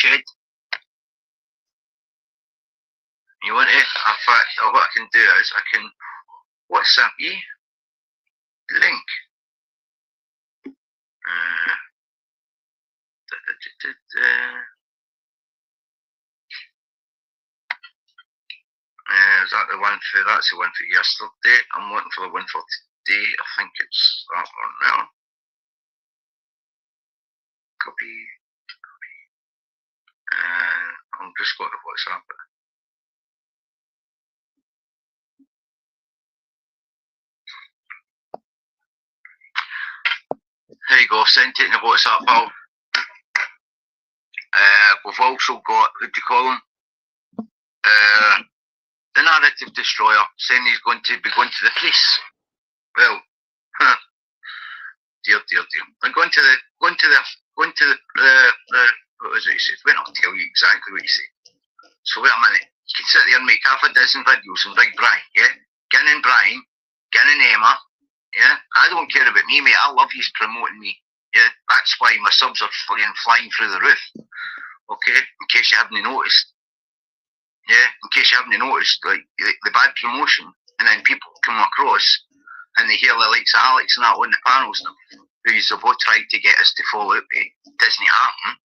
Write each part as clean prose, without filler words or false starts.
shed. You want it? In fact, what I can do is I can WhatsApp you the link. Is that the one for? That's the one for yesterday. I'm looking for the one for today. I think it's that one now. Copy. I'm just going to WhatsApp it. There you go, I've sent it in the WhatsApp, pal. We've also got, what do you call him? The narrative destroyer, saying he's going to be going to the police. Well, dear. I'm going to the, what was it he said? Well, I'll tell you exactly what he said. So wait a minute, you can sit there and make half a dozen videos and Big Brian, yeah? Gin and Brian, Gin and Emma, yeah? I don't care about me, mate, I love you promoting me, yeah? That's why my subs are flying through the roof, okay? In case you haven't noticed, yeah? In case you haven't noticed, like, the bad promotion, and then people come across, and they hear the likes of Alex and that on the panels now, who's both tried to get us to fall out with Disney happen.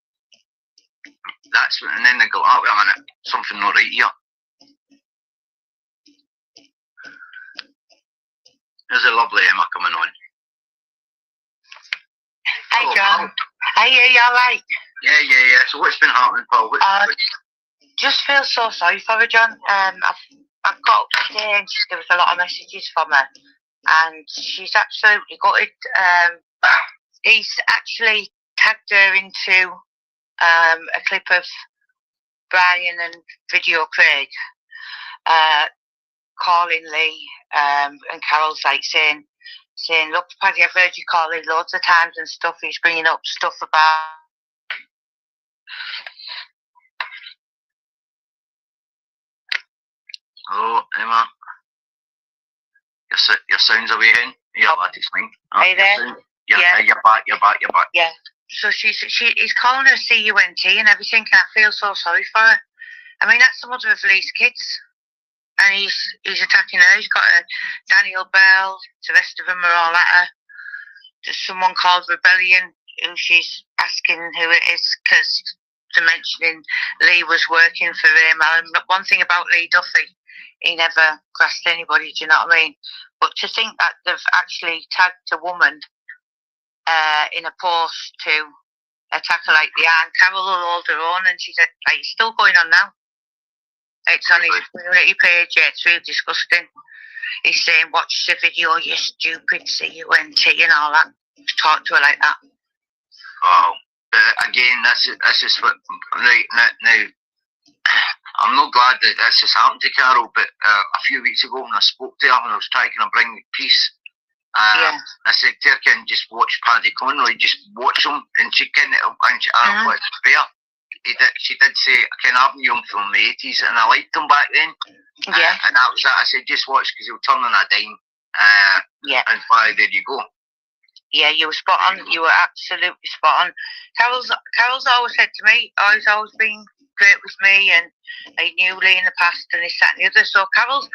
That's when, and then they go, oh, wait a minute, something not right here. There's a lovely Emma coming on. Hi, John. Hi, you alright? Yeah. So what's been happening, Paul? Just feel so sorry for her, John. I've got today and there was a lot of messages from her, and she's absolutely gutted. He's actually tagged her into a clip of Brian and Video Craig calling Lee, and Carol's like saying, look, Paddy, I've heard you call Lee loads of times and stuff. He's bringing up stuff about. Oh, Emma, your sound's away in. Yeah, that's fine. Are you there? Yeah, you're back. Yeah. So he's calling her CUNT and everything, and I feel so sorry for her. I mean, that's the mother of Lee's kids, and he's attacking her. He's got a Daniel Bell. The rest of them are all at her. There's someone called Rebellion who she's asking who it is because they're mentioning Lee was working for him. And one thing about Lee Duffy, he never grasped anybody. Do you know what I mean? But to think that they've actually tagged a woman in a post to attack her like they are, and Carol will hold her own, and she's like, it's still going on now. It's on his community page, yeah, it's really disgusting. He's saying, watch the video, you stupid CUNT and all that. Talk to her like that. Oh, again, that's just what, right now, I'm not glad that this has happened to Carol, but a few weeks ago when I spoke to her and I was trying to bring peace, I said to her, can just watch Paddy Conroy, just watch him, and she can, what's fair. She did say, Ken Avenue him from the 80s, and I liked him back then. Yeah. And that was that. I said, just watch, because he'll turn on a dime. And why, there you go. Yeah, you were spot on. You were absolutely spot on. Carol's always said to me, he's always been great with me, and I knew Lee in the past, and this, that, and the other. So Carol's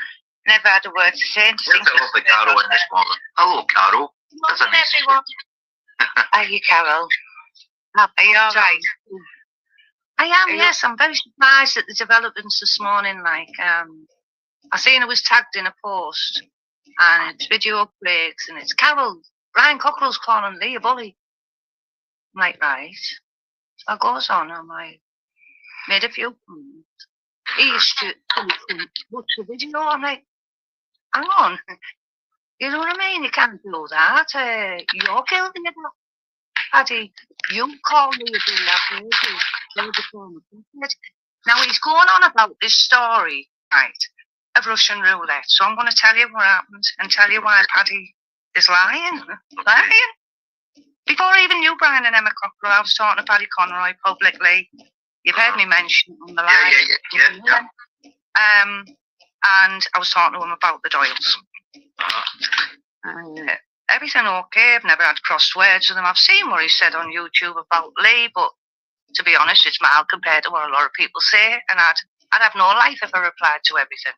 never had a word to say. There's a lovely Carol in this morning. Hello, Carol. That's a nice everyone. Are you, Carol? Are you all right? I am, yes. I'm very surprised at the developments this morning. Like, I seen it was tagged in a post, and it's Video Breaks, and it's Carol. Ryan Cockerill's calling Lee a bully. I'm like, right. So it goes on. I'm like, made a few comments. He used to watch the video. I'm like, hang on. You know what I mean? You can't do that. You're guilty of that. Paddy, you call me a bully. Now he's going on about this story, right, of Russian roulette. So I'm going to tell you what happened and tell you why Paddy is lying. Before I even knew Brian and Emma Cockerill, I was talking to Paddy Conroy publicly. You've heard me mention it on the line. Yeah. And I was talking to him about the Doyles. Everything okay. I've never had crossed words with him. I've seen what he said on YouTube about Lee, but To be honest, it's mild compared to what a lot of people say, and I'd have no life if I replied to everything.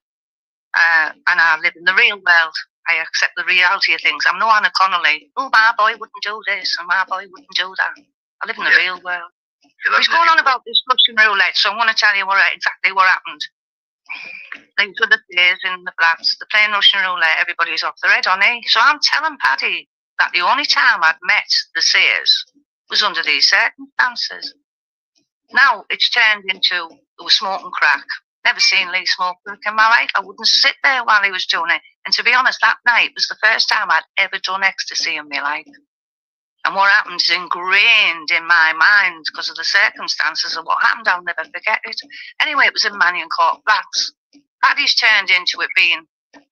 And I live in the real world. I accept the reality of things. I'm no Anna Connolly. Oh, my boy wouldn't do this, and my boy wouldn't do that. I live in the real world. He's going on about this Russian roulette, so I'm going to tell you exactly what happened. These were the days in the flats. They're playing Russian roulette. Everybody's off their head on it. So I'm telling Paddy that the only time I'd met the Sears was under these circumstances. Now it's turned into, they were smoking crack. Never seen Lee smoke crack in my life. I wouldn't sit there while he was doing it. And to be honest, that night was the first time I'd ever done ecstasy in my life. And what happened is ingrained in my mind because of the circumstances of what happened. I'll never forget it. Anyway, it was in Mannion Court Flats. Paddy's turned into it being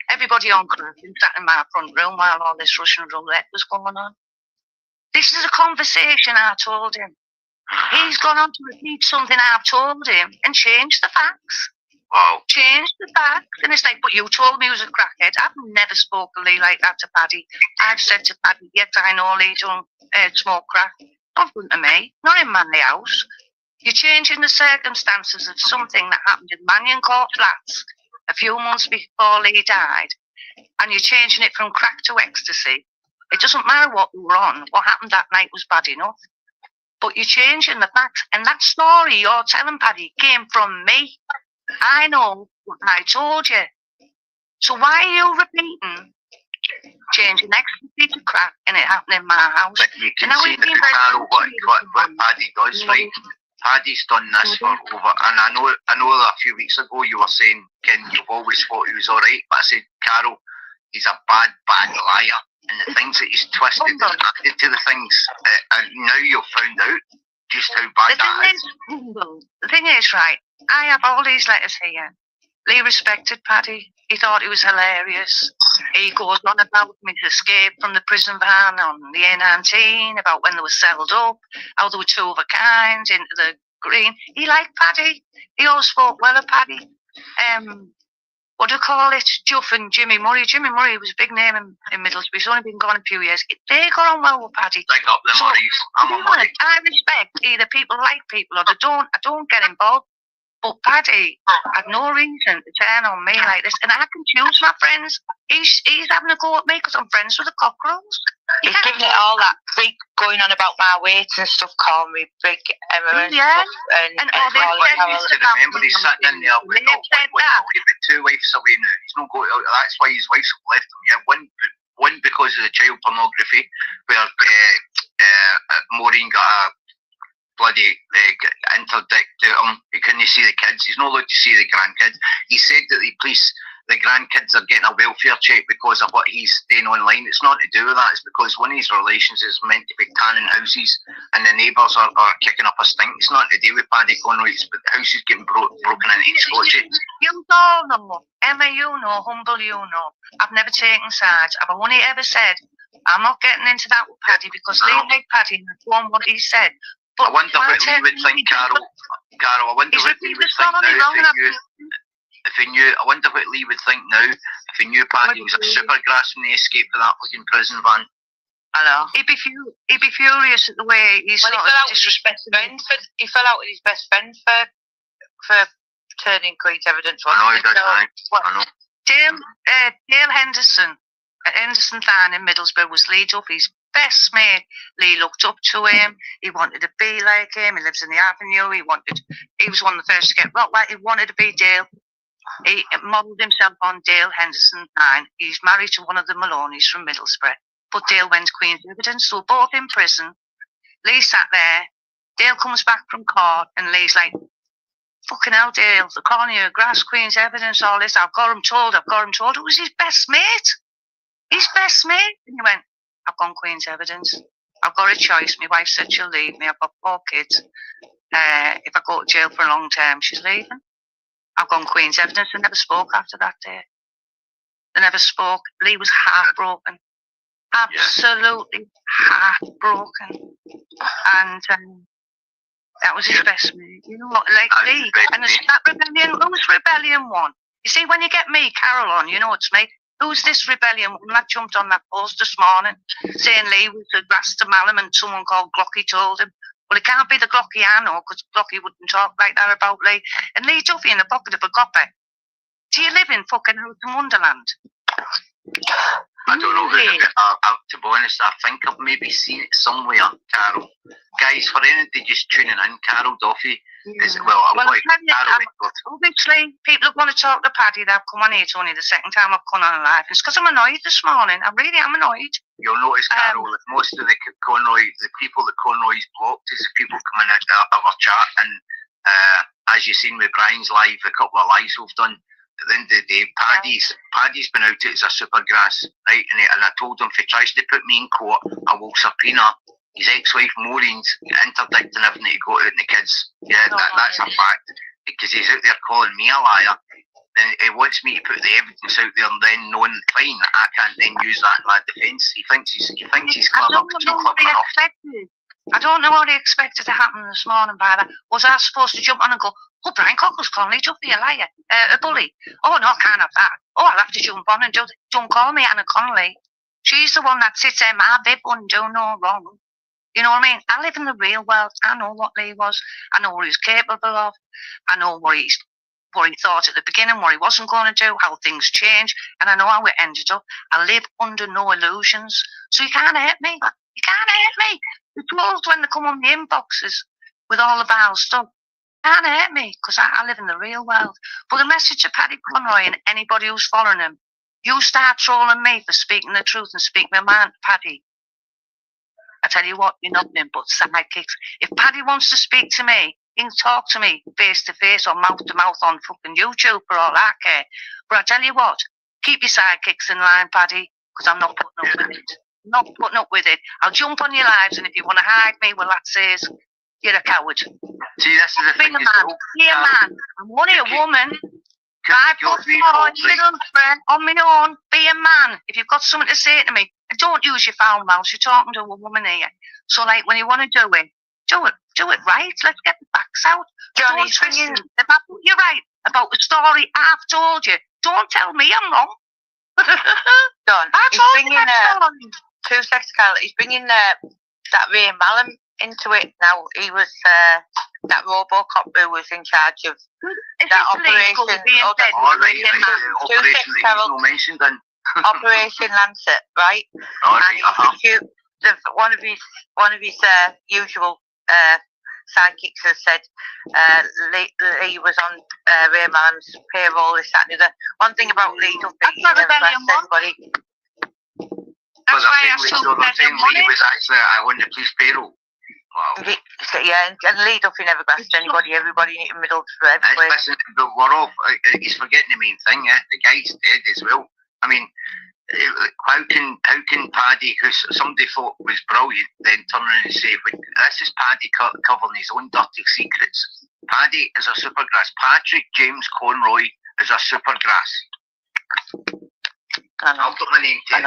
everybody on crack and sat in my front room while all this Russian roulette was going on. This is a conversation I told him. He's gone on to repeat something I've told him and changed the facts. Wow. Changed the facts. And it's like, but you told me he was a crackhead. I've never spoken to Lee like that to Paddy. I've said to Paddy, yes, I know Lee don't smoke crack. Not in front of me, not in my house. You're changing the circumstances of something that happened in Mannion Court Flats a few months before Lee died, and you're changing it from crack to ecstasy. It doesn't matter what we were on. What happened that night was bad enough. But you're changing the facts. And that story you're telling, Paddy, came from me. I know what I told you. So why are you repeating changing ecstasy to crack and it happened in my house? But you can see that, Carol, what Paddy does, right? Paddy's done this for over, and I know that a few weeks ago you were saying, Ken, you've always thought he was all right, but I said, Carol, he's a bad liar, and the things that he's twisted and added to the things, and now you've found out just how bad that is. The thing is, right, I have all these letters here. Lee respected Paddy. He thought he was hilarious. He goes on about his escape from the prison van on the A19, about when they were settled up, how they were two of a kind, into the green. He liked Paddy. He always spoke well of Paddy. What do you call it? Juff and Jimmy Murray. Jimmy Murray was a big name in Middlesbrough. He's only been gone a few years. They got on well with Paddy. Big up the Murrays. I'm a Murray. I respect either people like people or they don't. I don't get involved. But Paddy had no reason to turn on me like this. And I can choose my friends. He's having a go at me because I'm friends with the Cockerills. He's giving it all that freak going on about my weight and stuff, calling me Big Emma and stuff. And all to remember he's sitting in there with two wives away now. He's not going. That's why his wife's left him. Yeah, one because of the child pornography, where Maureen got a bloody interdict to him. He couldn't see the kids. He's not allowed to see the grandkids. He said that the grandkids are getting a welfare check because of what he's doing online. It's not to do with that. It's because one of his relations is meant to be tanning houses and the neighbours are kicking up a stink. It's not to do with Paddy going right, but the house is getting broken into. He's got it. You all know, Emma, you know, Humble, you know. I've never taken sides. I've only ever said, I'm not getting into that with Paddy because Lee liked Paddy and that's one what he said. But I wonder what Lee would think, Carol. I wonder what Lee would think now if he knew. I wonder what Lee would think now if he knew Paddy was a super grass when he escaped with that fucking prison van. I know. He'd be furious at the way he's he fell out with his best friend. He fell out with his best friend for turning Queen's evidence. I know he did. I know. Dale Henderson at Henderson Town in Middlesbrough was Lee Duffy's best mate. Lee looked up to him. He wanted to be like him. He lives in the Avenue. He was one of the first to get rock like he wanted to be Dale. He modelled himself on Dale Henderson Town. He's married to one of the Maloneys from Middlesbrough. But Dale went Queen's evidence, so both in prison. Lee sat there. Dale comes back from court, and Lee's like, fucking hell, Dale, the corner of grass, Queen's evidence, all this. I've got him told. It was his best mate. His best mate. And he went, I've gone Queen's evidence. I've got a choice. My wife said she'll leave me. I've got 4 kids. If I go to jail for a long term, she's leaving. I've gone Queen's evidence. They never spoke after that day. They never spoke. Lee was heartbroken. Absolutely heartbroken. And that was his best mate. You know what? Like Lee. And it's that rebellion. Whose rebellion won? You see, when you get me, Carol, on, you know it's me. Who's this rebellion one that jumped on that post this morning saying Lee was a Rasta Mallam and someone called Glocky told him? Well, it can't be the Glocky I know, because Glocky wouldn't talk like that about Lee. And Lee Duffy in the pocket of a copper. Do you live in fucking Alice in Wonderland? I don't know who to be honest, I think I've maybe seen it somewhere, Carol. Guys, for anybody just tuning in, Carol Duffy is, obviously, people want to talk to Paddy. They've come on here. It's only the second time I've come on live. It's because I'm annoyed this morning. I really am annoyed. You'll notice, Carol, that most of the people that Conroy's blocked is the people coming out of our chat. And as you've seen with Brian's live, a couple of lives we've done, at the end of the day, Paddy's been out as a supergrass, right? And I told him if he tries to put me in court, I will subpoena his ex-wife Maureen's interdicting everything to go out and the kids. Yeah, that's a fact. Because he's out there calling me a liar. Then he wants me to put the evidence out there and then knowing, fine, I can't then use that in my defence. He thinks he's clever, but he's clever enough. I don't know what he expected to happen this morning by that. Was I supposed to jump on and go, oh, Brian Cockerill's calling Lee Duffy a liar, a bully? Oh, no, I can't have that. Oh, I'll have to jump on and don't call me Anna Connolly. She's the one that sits there, my bib and do no wrong. You know what I mean? I live in the real world. I know what Lee was. I know what he's capable of. I know what he thought at the beginning, what he wasn't going to do, how things change, and I know how it ended up. I live under no illusions. So you can't hurt me. You can't hurt me. The trolls, when they come on the inboxes with all the vile stuff, can't hurt me, because I live in the real world. But the message to Paddy Conroy and anybody who's following him, you start trolling me for speaking the truth and speaking my mind, Paddy. I tell you what, you're nothing but sidekicks. If Paddy wants to speak to me, he can talk to me face to face or mouth to mouth on fucking YouTube for all I care. But I tell you what, keep your sidekicks in line, Paddy, because I'm not putting up with it. Not putting up with it. I'll jump on your lives, and if you want to hide me, well, that says you're a coward. See, this is the thing. Be a man. Be a man. I'm only a woman. 5 foot 4, little friend, on my own. Be a man. If you've got something to say to me, and don't use your foul mouth. You're talking to a woman here. So, like, when you want to do it right. Let's get the facts out. Johnny's ringing. If I put you right about the story I've told you, don't tell me I'm wrong. John, he's bringing 2 seconds, Carl. He's bringing that Ray Mallam into it now. He was that RoboCop who was in charge of that operation. Operation Carol mentioned then. Operation Lancet, right? And one of his usual sidekicks has said Lee was on Ray Mallam's payroll, this, that, and the other. One thing about Lee Duffy, he never blessed anybody. That's why I assumed that Lee was actually on the police payroll. Wow. Yeah, and Lee Duffy never grasped anybody. Everybody in the middle for everybody. Listen, but we're off. He's forgetting the main thing. Yeah, the guy's dead as well. I mean, how can Paddy, who somebody thought was brilliant, then turn around and say, "This is Paddy covering his own dirty secrets"? Paddy is a supergrass. Patrick James Conroy is a supergrass. I'll put my name to it.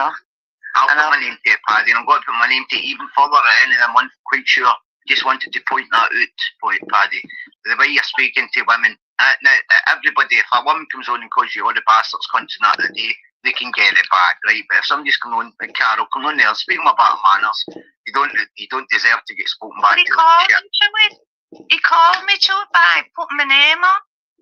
I'll put my name to it, Paddy, and I'm going to put my name to it even further at the end of the month, quite sure. Just wanted to point that out for you, Paddy. The way you're speaking to women. Now, everybody, if a woman comes on and calls you all the bastards cunts and that of the day, they can get it back, right? But if somebody's coming on, like Carol, come on there, speak about manners. You don't deserve to get spoken back to. He called me to it by putting my name on.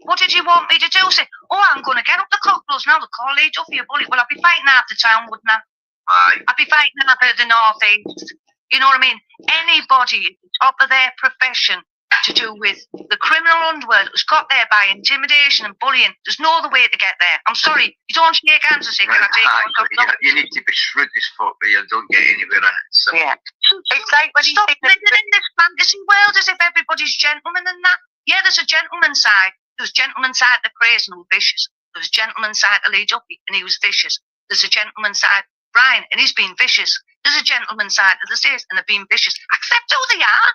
What did you want me to do? Say, oh, I'm going to get up the Cockerills now. The call Lee Duffy a bully. Well, I'd be fighting half the town, wouldn't I? Aye. I'd be fighting half of the North East. You know what I mean? Anybody at the top of their profession to do with the criminal underworld who's got there by intimidation and bullying, there's no other way to get there. I'm sorry, you don't shake hands and say, can I take one? You need to be shrewd as fuck, but you don't get anywhere in it. So. Yeah. It's like when stop living in this fantasy world as if everybody's gentleman and that. Yeah, there's a gentleman's side. There's a gentleman's side to Crazy and vicious. There's a gentleman's side to Lee Duffy and he was vicious. There's a gentleman's side to Brian and he's been vicious. There's a gentleman's side to the States and they're being vicious. Accept who they are.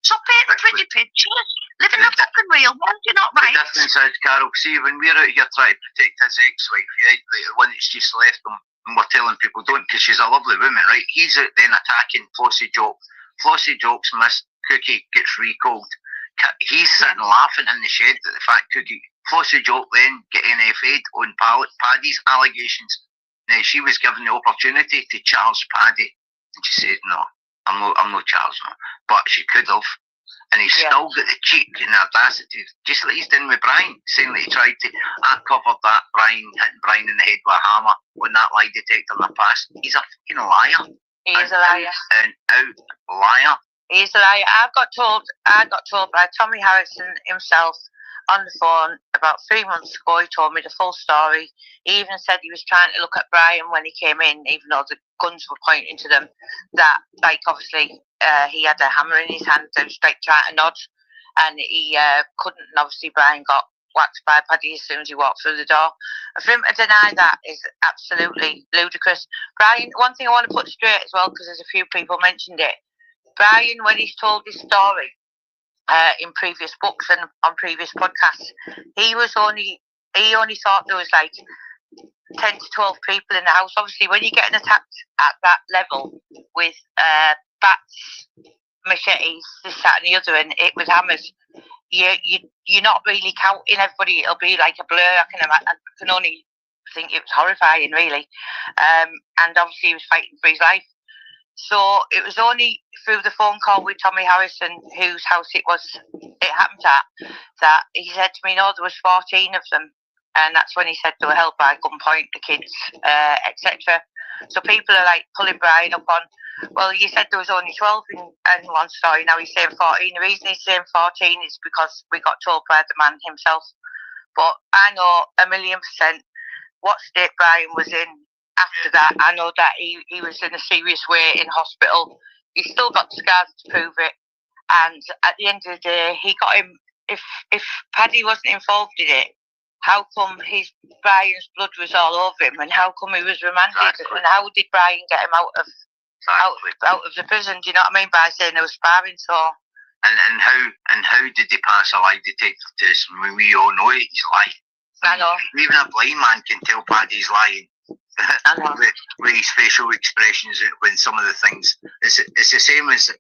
Stop painting pretty pictures. Live in the fucking real world. You're not right. The difference is, Carol, see, when we're out here trying to protect his ex-wife, yeah, the one that's just left him, and we're telling people don't, because she's a lovely woman, right? He's out then attacking Flossie Jock. Flossie Jock's missed. Cookie gets recalled. He's sitting laughing in the shed at the fact Flossie Jock then getting FA'd on Paddy's allegations. Now, she was given the opportunity to charge Paddy, and she said, no, I'm not charging her. But she could have, And he's still got the cheek and the audacity, just like he's done with Brian, saying that he tried to cover that Brian, hitting Brian in the head with a hammer on that lie detector in the past. He's a fucking liar. He is a liar. An out liar. He is a liar. I got told by Tommy Harrison himself on the phone about 3 months ago. He told me the full story. He even said he was trying to look at Brian when he came in, even though the guns were pointing to them. That, like, obviously, he had a hammer in his hand and straight trying to nod, and he couldn't. And obviously, Brian got whacked by Paddy as soon as he walked through the door. And for him to deny that is absolutely ludicrous. Brian, one thing I want to put straight as well, because there's a few people mentioned it. Brian, when he's told this story in previous books and on previous podcasts, he only thought there was like 10 to 12 people in the house. Obviously, when you're getting attacked at that level with bats, machetes, this, that, and the other, and it was hammers, you're not really counting everybody. It'll be like a blur. I can only think it was horrifying, really. And obviously, he was fighting for his life. So it was only through the phone call with Tommy Harrison, whose house it happened at, that he said to me, no, there was 14 of them. And that's when he said they were held by gunpoint, the kids, etc. So people are like pulling Brian up on, well, you said there was only 12 in one story, now he's saying 14. The reason he's saying 14 is because we got told by the man himself. But I know 1,000,000% what state Brian was in after that. I know that he was in a serious way in hospital. He's still got scars to prove it. And at the end of the day, he got him, if Paddy wasn't involved in it, how come Brian's blood was all over him, and how come he was remanded, and how did Brian get him out of the prison? Do you know what I mean? By saying they were sparring. So and how did they pass a lie detector test when we all know he's lying? I know. Even a blind man can tell Paddy's lying. with his facial expressions when some of the things, it's the same as,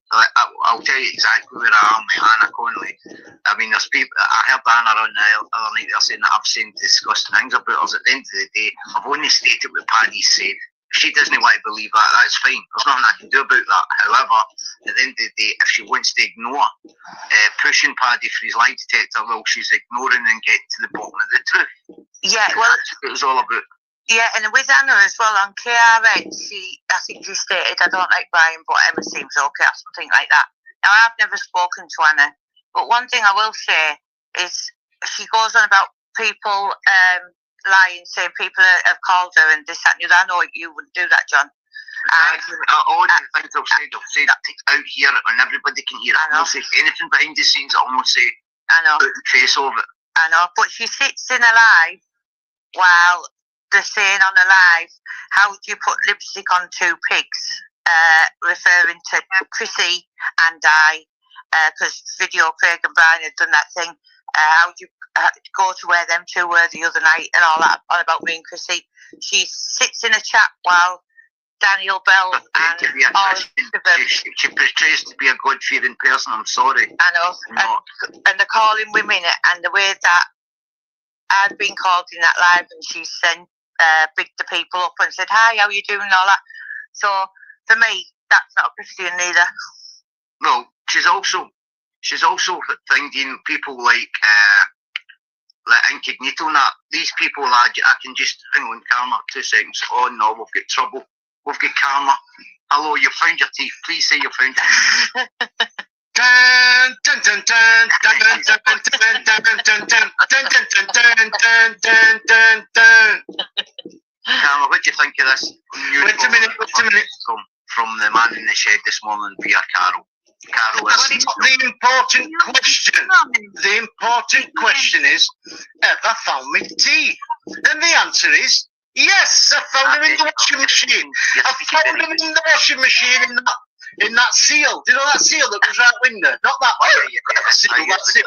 I'll tell you exactly where I am with Anna Connolly. I mean, there's people, I heard Anna on the other night, they're saying that I've seen disgusting things about us. At the end of the day, I've only stated what Paddy said. If she doesn't want to believe that, that's fine. There's nothing I can do about that. However, at the end of the day, if she wants to ignore pushing Paddy for his lie detector, well, she's ignoring and getting to the bottom of the truth. Yeah, well, that's what it was all about. Yeah, and with Anna as well on KRN, I think she stated, I don't like Brian, but Emma seems okay, or something like that. Now, I've never spoken to Anna, but one thing I will say is she goes on about people lying, saying people have called her and this, that, and the other. I know you wouldn't do that, John. All the things I've said out here, and everybody can hear it. I'll not say anything behind the scenes. I'll not say out the face of it. I know, but she sits in a live while they're saying on a live, how do you put lipstick on two pigs? Referring to Chrissy and I, because Video Craig and Brian had done that thing. How do you go to where them two were the other night and all that, all about me and Chrissy? She sits in a chat while Daniel Bell and all of them. She portrays to be a God-fearing person, I'm sorry. I know. And they're calling women, and the way that I've been called in that live, and she sent bigged the people up and said, hi, how you doing, and all that. So for me, that's not a Christian neither. No, she's also finding people like Incognito and that. These people I can just hang on, Karma, 2 seconds. Oh no, we've got trouble. We've got Karma. Hello, you found your teeth. Please say you found your teeth. Dun, dun, dun, dun, dun, dun, dun, dun, dun, dun, dun, dun, dun, dun, dun. Karma, what do you think of this? Wait a minute. From the man in the shed this morning via Carol. Carol, that's not the important question. The important question is, have I found my teeth? And the answer is, yes, I found them in the washing machine. I found them in the washing machine in that seal. Do you know that seal that was out window? Not that one. That seal.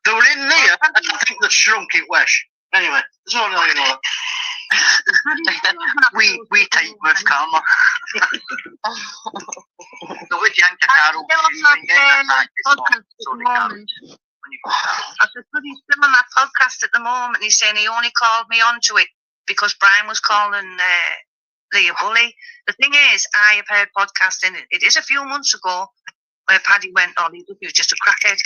They were in there, and I think they shrunk it wesh. Anyway, that's all I know. we take with Karma. So what do you think of Carol? I said, he's still on that podcast at the moment. He's saying he only called me onto it because Brian was calling Lee a bully. The thing is, I have heard podcasting. It is a few months ago, where Paddy went, oh, Lee Duffy was just a crackhead.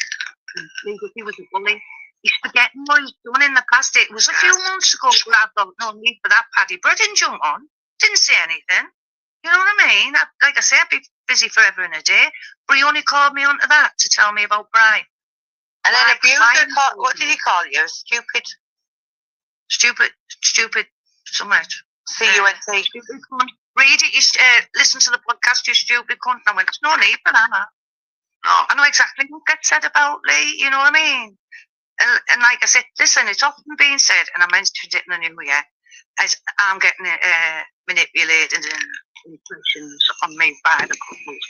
And Lee Duffy was a bully. He's forgetting what he's done in the past. It was a few months ago where I thought, no need for that, Paddy. But I didn't jump on. Didn't say anything. You know what I mean? Like I say, I'd be busy forever in a day. But he only called me onto that to tell me about Brian. And then what did he call you? Stupid, somewhere. C-U-N-T. Stupid cunt. Read it, listen to the podcast, you stupid cunt. And I went, there's no need for that. No. I know exactly what gets said about Lee, you know what I mean? And like I said, listen, it's often been said, and I mentioned it in the new year, as I'm getting manipulated and impressions on me by the couples.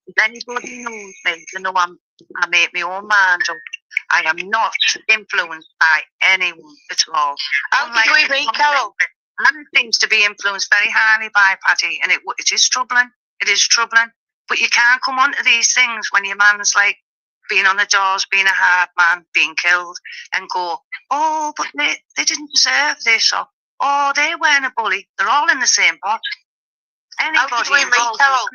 If anybody knows me, they know I make my own mind up. I am not influenced by anyone at all. How did we meet, Carol? Anna seems to be influenced very highly by Paddy, and it is troubling. It is troubling. But you can't come onto these things when your man's like being on the doors, being a hard man, being killed, and go, oh, but they didn't deserve this, or oh, they weren't a bully. They're all in the same pot. How did we meet, Carol?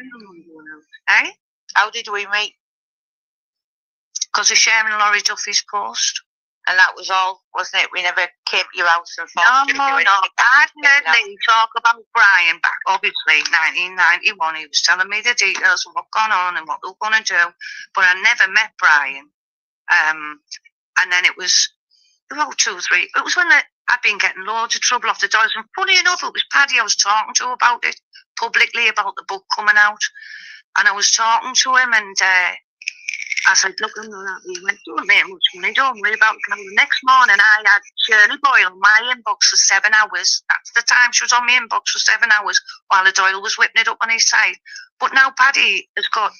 Eh? How did we meet? Because of sharing Laurie Duffy's post. And that was all, wasn't it? We never came to your house and thought No. I'd heard Lee talk about Brian back, obviously, 1991. He was telling me the details of what gone on and what they were going to do. But I never met Brian. And then it was about 2 or 3. It was when I'd been getting loads of trouble off the doors. And funny enough, it was Paddy I was talking to about it, publicly, about the book coming out. And I was talking to him, and I said, look, I'm not happy. He went, don't make much money, don't worry about it. The next morning, I had Shirley Boyle on my inbox for 7 hours. That's the time she was on my inbox for 7 hours, while the Doyle was whipping it up on his side. But now Paddy has got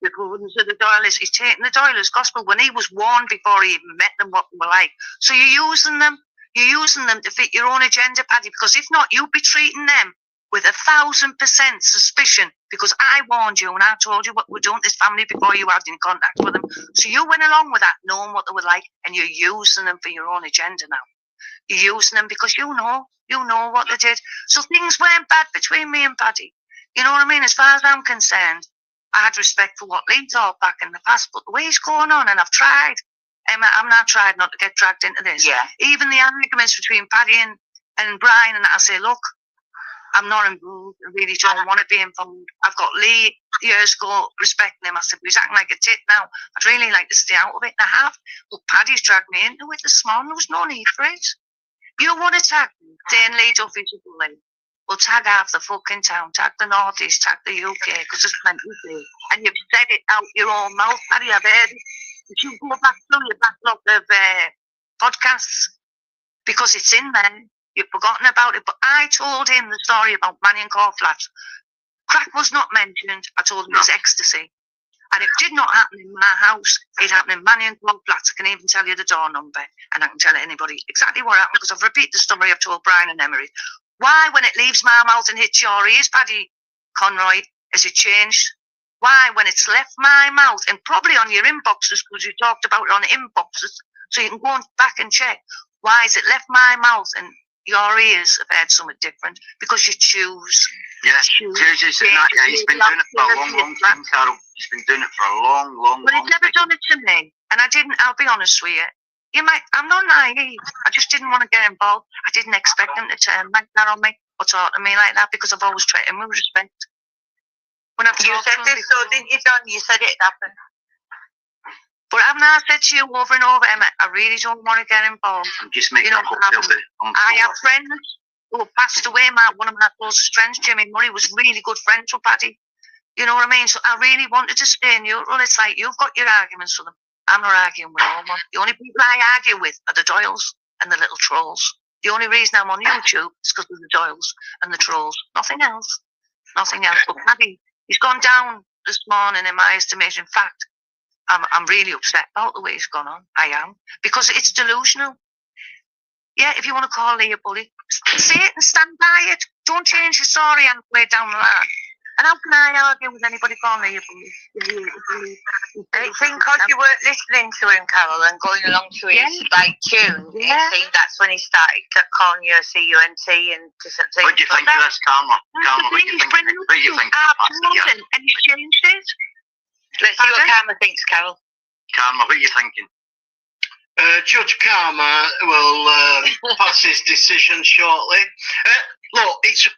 the recordings of the Doylists. He's taking the Doylist gospel when he was warned before he even met them what they were like. So you're using them. You're using them to fit your own agenda, Paddy, because if not, you'd be treating them with 1,000% suspicion, because I warned you and I told you what we're doing to this family before you had any contact with them. So you went along with that, knowing what they were like, and you're using them for your own agenda now. You're using them because you know what they did. So things weren't bad between me and Paddy. You know what I mean? As far as I'm concerned, I had respect for what Lee thought back in the past, but the way he's going on, and I've tried, Emma, I'm not tried not to get dragged into this. Yeah. Even the arguments between Paddy and Brian, and I say, look, I'm not involved. I really don't want to be involved. I've got Lee years ago respecting him. I said, he's acting like a tit now. I'd really like to stay out of it, and I have. But Paddy's dragged me into it this morning. There was no need for it. You want to tag me, saying Lee Duffy's a bully. Well, tag half the fucking town. Tag the North East, tag the UK, because there's plenty of it. And you've said it out your own mouth, Paddy. I've heard it. If you go back through your backlog of podcasts, because it's in there. You've forgotten about it, but I told him the story about Mannion Court Flats. Crack was not mentioned. I told him it was ecstasy. And it did not happen in my house. It happened in Mannion Court Flats. I can even tell you the door number, and I can tell anybody exactly what happened, because I've repeated the story I've told Brian and Emery. Why, when it leaves my mouth and hits your ears, Paddy Conroy, has it changed? Why, when it's left my mouth, and probably on your inboxes, because you talked about it on inboxes, so you can go back and check, why has it left my mouth and your ears have heard something different? Because you choose. Yeah, he's been doing it for a long time, Carol. He's been doing it for a long But he's never done it to me. And I didn't, I'll be honest with you. I'm not naive. I just didn't want to get involved. I didn't expect him to turn like that on me or talk to me like that, because I've always treated him with respect. When I've you said this, so didn't you, John? You said it happened. But haven't I said to you over and over, Emma, I really don't want to get involved. I'm just making I have friends who have passed away. One of my closest friends, Jimmy Murray, was really good friends with Paddy. You know what I mean? So I really wanted to stay neutral. It's like, you've got your arguments with them. I'm not arguing with no one. The only people I argue with are the Doyles and the little trolls. The only reason I'm on YouTube is because of the Doyles and the trolls. Nothing else. Nothing else. But Paddy, he's gone down this morning in my estimation. In fact, I'm really upset about the way he's gone on. I am. Because it's delusional. Yeah, if you want to call Lee a bully, say it and stand by it. Don't change your story halfway down the line. And how can I argue with anybody calling Lee a bully? I think because you weren't listening to him, Carol, and going along to his tune, it seemed that's when he started calling you a CUNT and different things. What do you think of this, Karma? Karma, what do you think? And he's changed it. Let's see what Karma thinks, Carol. Karma, what are you thinking? Judge Karma will pass his decision shortly. Look, it's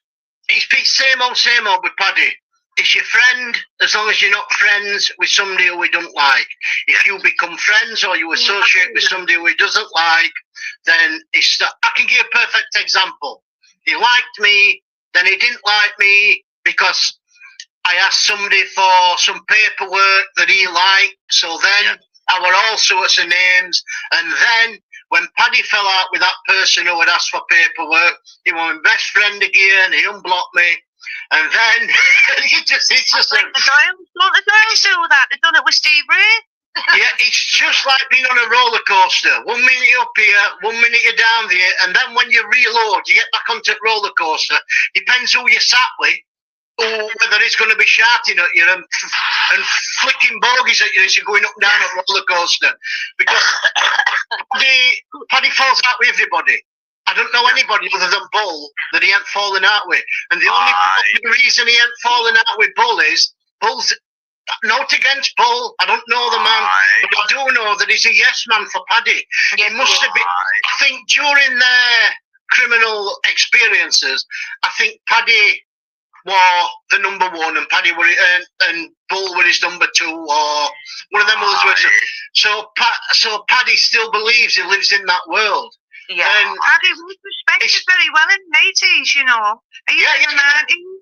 same old with Paddy. He's your friend as long as you're not friends with somebody who we don't like. If you become friends or you associate with somebody who he doesn't like, then it's not. I can give a perfect example. He liked me, then he didn't like me because I asked somebody for some paperwork that he liked. So then I were all sorts of names. And then when Paddy fell out with that person who had asked for paperwork, he was my best friend again. He unblocked me. And then it's just like the Doyles do that. They've done it with Steve Ray. Yeah, it's just like being on a roller coaster. 1 minute you're up here, 1 minute you're down there, and then when you reload, you get back onto the roller coaster. Depends who you sat with, or whether he's going to be shouting at you and flicking bogies at you as you're going up and down a roller coaster. Because Paddy falls out with everybody. I don't know anybody other than Bull that he ain't fallen out with. And the only reason he ain't fallen out with Bull is Bull's not against Bull. I don't know the man, but I do know that he's a yes man for Paddy. He must have been. I think during their criminal experiences, I think Paddy were the number one, and Paddy were and Bull were his number two, or one of them others. So Paddy still believes he lives in that world. Yeah, Paddy was respected very well in the 80s, you know. In the 90s.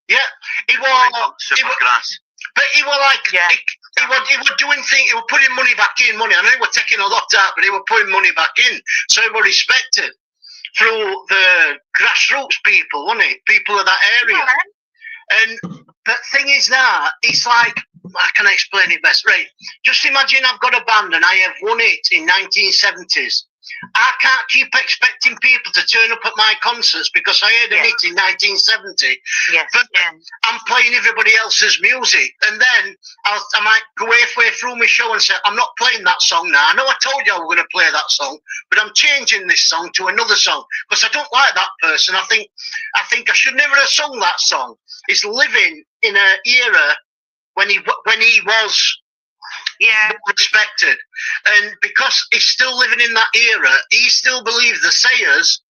Yeah, he was. But he was like, he was doing things, he was putting money back in, I know he was taking a lot out, but he was putting money back in. So he was respected through the grassroots people, wasn't he? People of that area. And the thing is now, it's like, how can I explain it best? Right, just imagine I've got a band and I have won it in 1970s. I can't keep expecting people to turn up at my concerts because I had a hit in 1970. But I'm playing everybody else's music, and then I might go halfway through my show and say, I'm not playing that song now. I know I told you I was going to play that song, but I'm changing this song to another song because I don't like that person. I think I should never have sung that song. He's living in an era when he was respected, and because he's still living in that era, he still believes the Sayers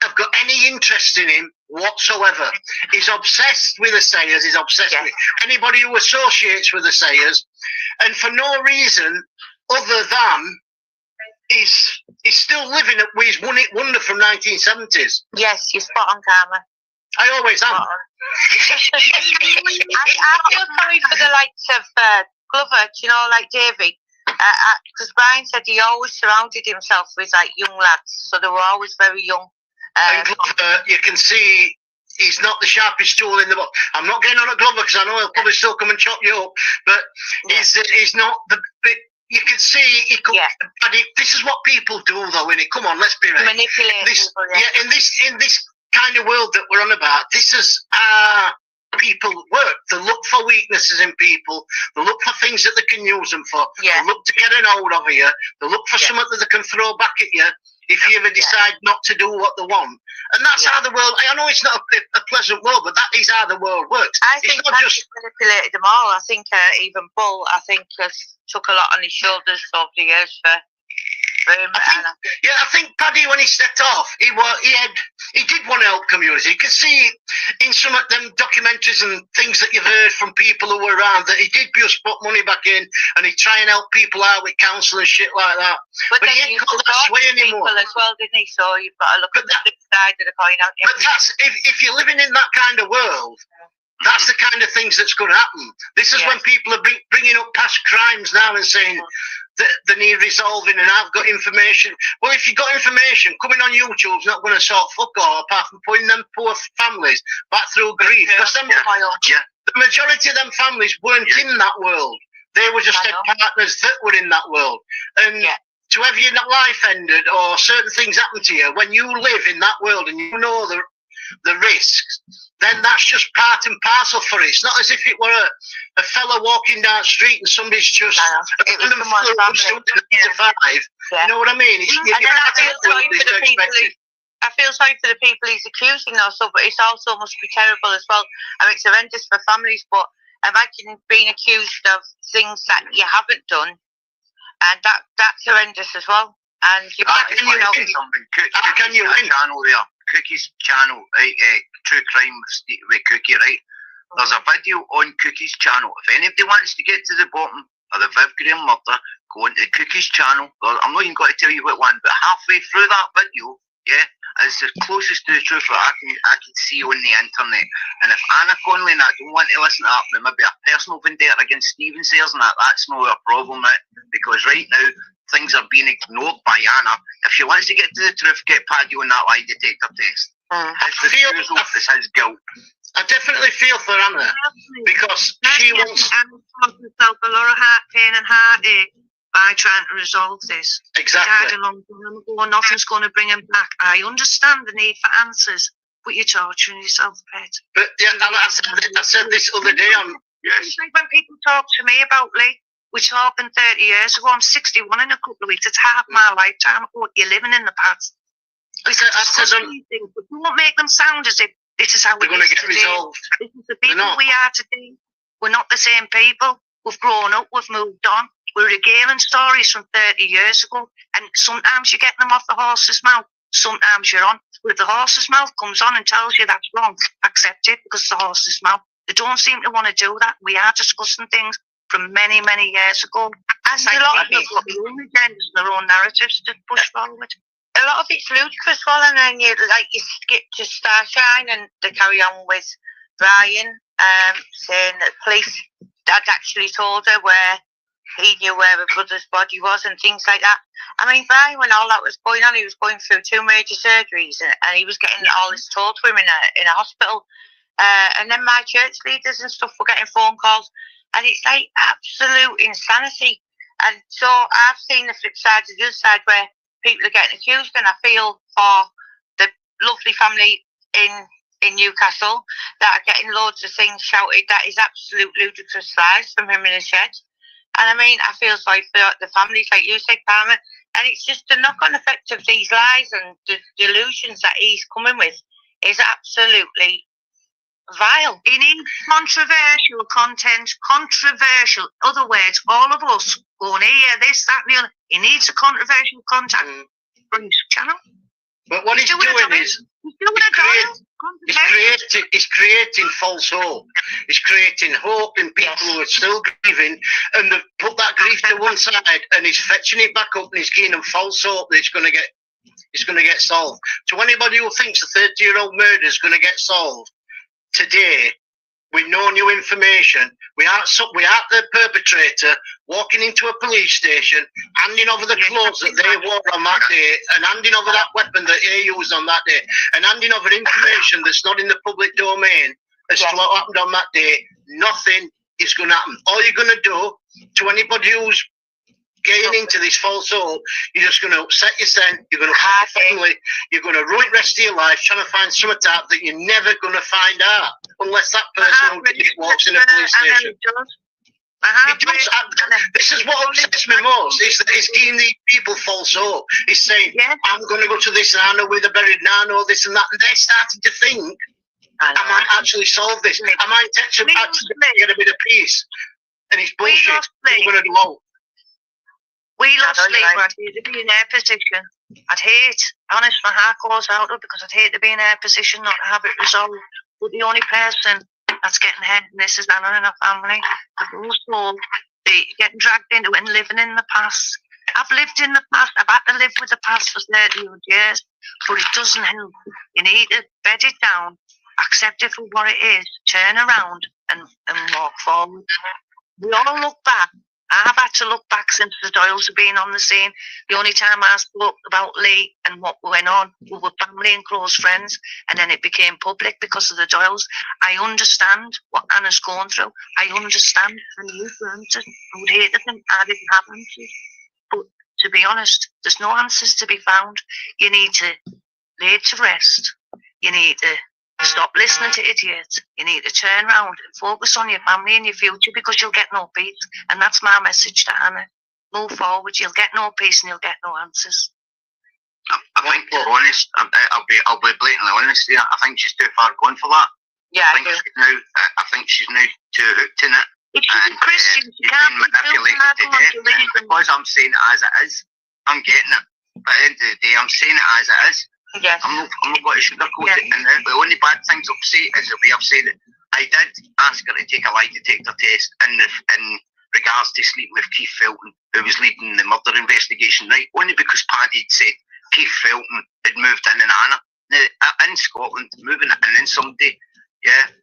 have got any interest in him whatsoever. He's obsessed with the Sayers. He's obsessed with anybody who associates with the Sayers, and for no reason other than he's still living with his wonder from 1970s. Yes, you're spot on, Karma. I always am. I feel sorry for the likes of Glover, you know, like Davey, because Brian said he always surrounded himself with like young lads, so they were always very young. And Glover, you can see he's not the sharpest tool in the box. I'm not getting on at Glover because I know he'll probably still come and chop you up, but he's not the. You can see he could. But this is what people do, though, innit? Come on, let's be real. Manipulate people. In this kind of world that we're on about, this is people work. They look for weaknesses in people. They look for things that they can use them for. They look to get an hold of you. They look for something that they can throw back at you if you ever decide not to do what they want. And that's how the world. I know it's not a pleasant world, but that is how the world works. I think Paddy's manipulated them all. I think even Bull, took a lot on his shoulders over the years for him. I think Paddy, when he stepped off, he did want to help community. You can see in some of them documentaries and things that you've heard from people who were around that he did just put money back in and he try and help people out with council and shit like that. But he ain't got that sway anymore. As well, didn't he? So you've got to look at the flip side of the coin. But that's if you're living in that kind of world. That's the kind of things that's going to happen. This is when people are bringing up past crimes now and saying that they need resolving and I've got information. Well, if you've got information, coming on YouTube's not going to sort fuck all apart from putting them poor families back through grief. Because the majority of them families weren't in that world. They were just their partners that were in that world. And to have your life ended or certain things happen to you, when you live in that world and you know the risks, then that's just part and parcel for it. It's not as if it were a fella walking down the street and somebody's just it was someone's family. You know what I mean? I feel sorry for the people he's accusing though, but it also must be terrible as well. I mean, it's horrendous for families, but imagine being accused of things that you haven't done, and that's horrendous as well. And you Can you win? Channel there, Cookie's channel, right? True Crime with Cookie, right? There's a video on Cookie's channel. If anybody wants to get to the bottom of the Viv Graham murder, go into Cookie's channel. I'm not even going to tell you what one, but halfway through that video, yeah, it's the closest to the truth that I can see on the internet. And if Anna Connolly and I don't want to listen to that, there may be a personal vendetta against Stephen Sayers and that's not a problem, mate, because right now things are being ignored by Anna. If she wants to get to the truth, get Paddy on that lie detector test. His refusal is his guilt. I definitely feel for Anna because she wants. Anna's caused herself a lot of heart pain and heartache by trying to resolve this. Exactly. He died a long time ago. Nothing's going to bring him back. I understand the need for answers, but you're torturing yourself, pet. But yeah, I said this other day on. Yes. It's like when people talk to me about Lee, we're talking 30 years ago. I'm 61 in a couple of weeks. It's half my lifetime ago. You're living in the past. We can discuss these things, but don't make them sound as if this is how we're going to get today. resolved. This is the people we are today. We're not the same people. We've grown up. We've moved on. We're regaling stories from 30 years ago, and sometimes you're getting them off the horse's mouth. Sometimes you're on. But if the horse's mouth comes on and tells you that's wrong, accept it because it's the horse's mouth. They don't seem to want to do that. We are discussing things from many, many years ago. And a lot of people have got their own agendas and their own narratives to push forward. A lot of it's ludicrous, well, and then you skip to Starshine and they carry on with Brian saying that police had actually told her where he knew where her brother's body was and things like that. I mean, Brian, when all that was going on, he was going through 2 major surgeries and he was getting all this told to him in a hospital. And then my church leaders and stuff were getting phone calls, and it's like absolute insanity. And so I've seen the flip side to the other side where people are getting accused, and I feel for the lovely family in Newcastle that are getting loads of things shouted that is absolute ludicrous lies from him in a shed. And I mean, I feel sorry for the families, like you said, Carmen, and it's just the knock-on effect of these lies and the delusions that he's coming with is absolutely vile. He needs controversial content, controversial. Other words, all of us going here, this, that, and the other. He needs a controversial content from his channel. But what he's doing is he's creating false hope. He's creating hope in people who are still grieving, and they've put that grief to one side, and he's fetching it back up, and he's giving them false hope that it's going to get solved. So anybody who thinks a 30-year-old murder is going to get solved today with no new information, we aren't the perpetrator walking into a police station, handing over the clothes that they wore on that day, and handing over that weapon that they used on that day, and handing over information that's not in the public domain as to what happened on that day. Nothing is going to happen. All you're going to do to anybody who's getting into this false hope, you're just going to upset your son, you're going to upset your family, you're going to ruin the rest of your life trying to find some attack that you're never going to find out unless that person who did it walks in a police station. This is what upsets me most, is that he's giving these people false hope. He's saying, I'm going to go to this and I know where they're buried and I know this and that, and they're starting to think, I might actually solve this. I might actually get a bit of peace. And it's bullshit. We're going to do all. We lost sleep, I'd hate to be in their position. Honest, my heart goes out because I'd hate to be in their position, not to have it resolved. But the only person that's getting hurt in this is Anna and her family. They're getting dragged into it and living in the past. I've lived in the past. I've had to live with the past for 30 odd years, but it doesn't help. You need to bed it down, accept it for what it is, turn around and walk forward. We all look back. I've had to look back since the Doyles have been on the scene. The only time I spoke about Lee and what went on, we were family and close friends, and then it became public because of the Doyles. I understand what Anna's going through. I understand, and you've learned it. I would hate to think I didn't have answers. But to be honest, there's no answers to be found. You need to lay to rest. You need to stop listening to idiots. You need to turn around and focus on your family and your future, because you'll get no peace. And that's my message to Anna. Move forward. You'll get no peace and you'll get no answers. I think we're honest. I'll be blatantly honest here. I think she's too far gone for that. Yeah, I think she's now too hooked in it. If she's a Christian, she she's can't been manipulated to death. And because I'm saying it as it is, I'm getting it. But at the end of the day, I'm saying it as it is. Yes. I'm not going to sugarcoat it. And the only bad things I'll say is the way I've said it. I did ask her to take a lie detector test in regards to sleeping with Keith Felton, who was leading the murder investigation, right? Only because Paddy had said Keith Felton had moved in Anna. Now, in Scotland, moving in and somebody,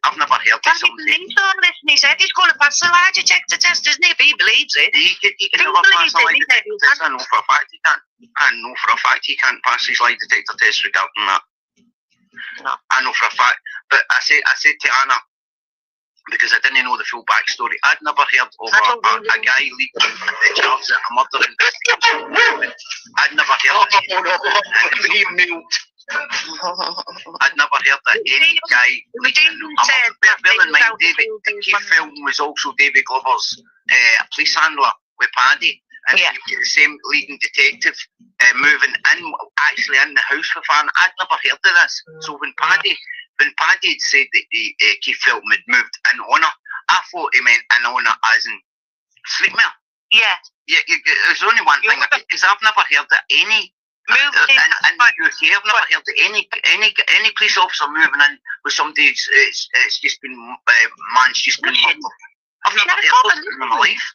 I've never heard of Paddy somebody. believes all this, and he said he's going to pass the lie detector test, isn't he? If he believes it. He can never pass a lie detector test. I know for a fact he can't. I know for a fact he can't pass his lie detector test regarding that. No. I know for a fact. But I said to Anna, because I didn't know the full backstory, I'd never heard of a guy leading the charge of a murder investigation. I'd never heard of it. I'd never heard that any guy. Bear in mind, Keith Felton was also David Glover's police handler with Paddy, and you get the same leading detective moving in, actually in the house with Anna. I'd never heard of this. So when Paddy had said that Keith Felton had moved in on her, I thought he meant in on her as in sleepmare. Yeah. There's only one thing, because I've never heard that any. In the UK, I've never heard of any police officer moving in with somebody it's just been man's just been murdered. I've never heard of it in my life.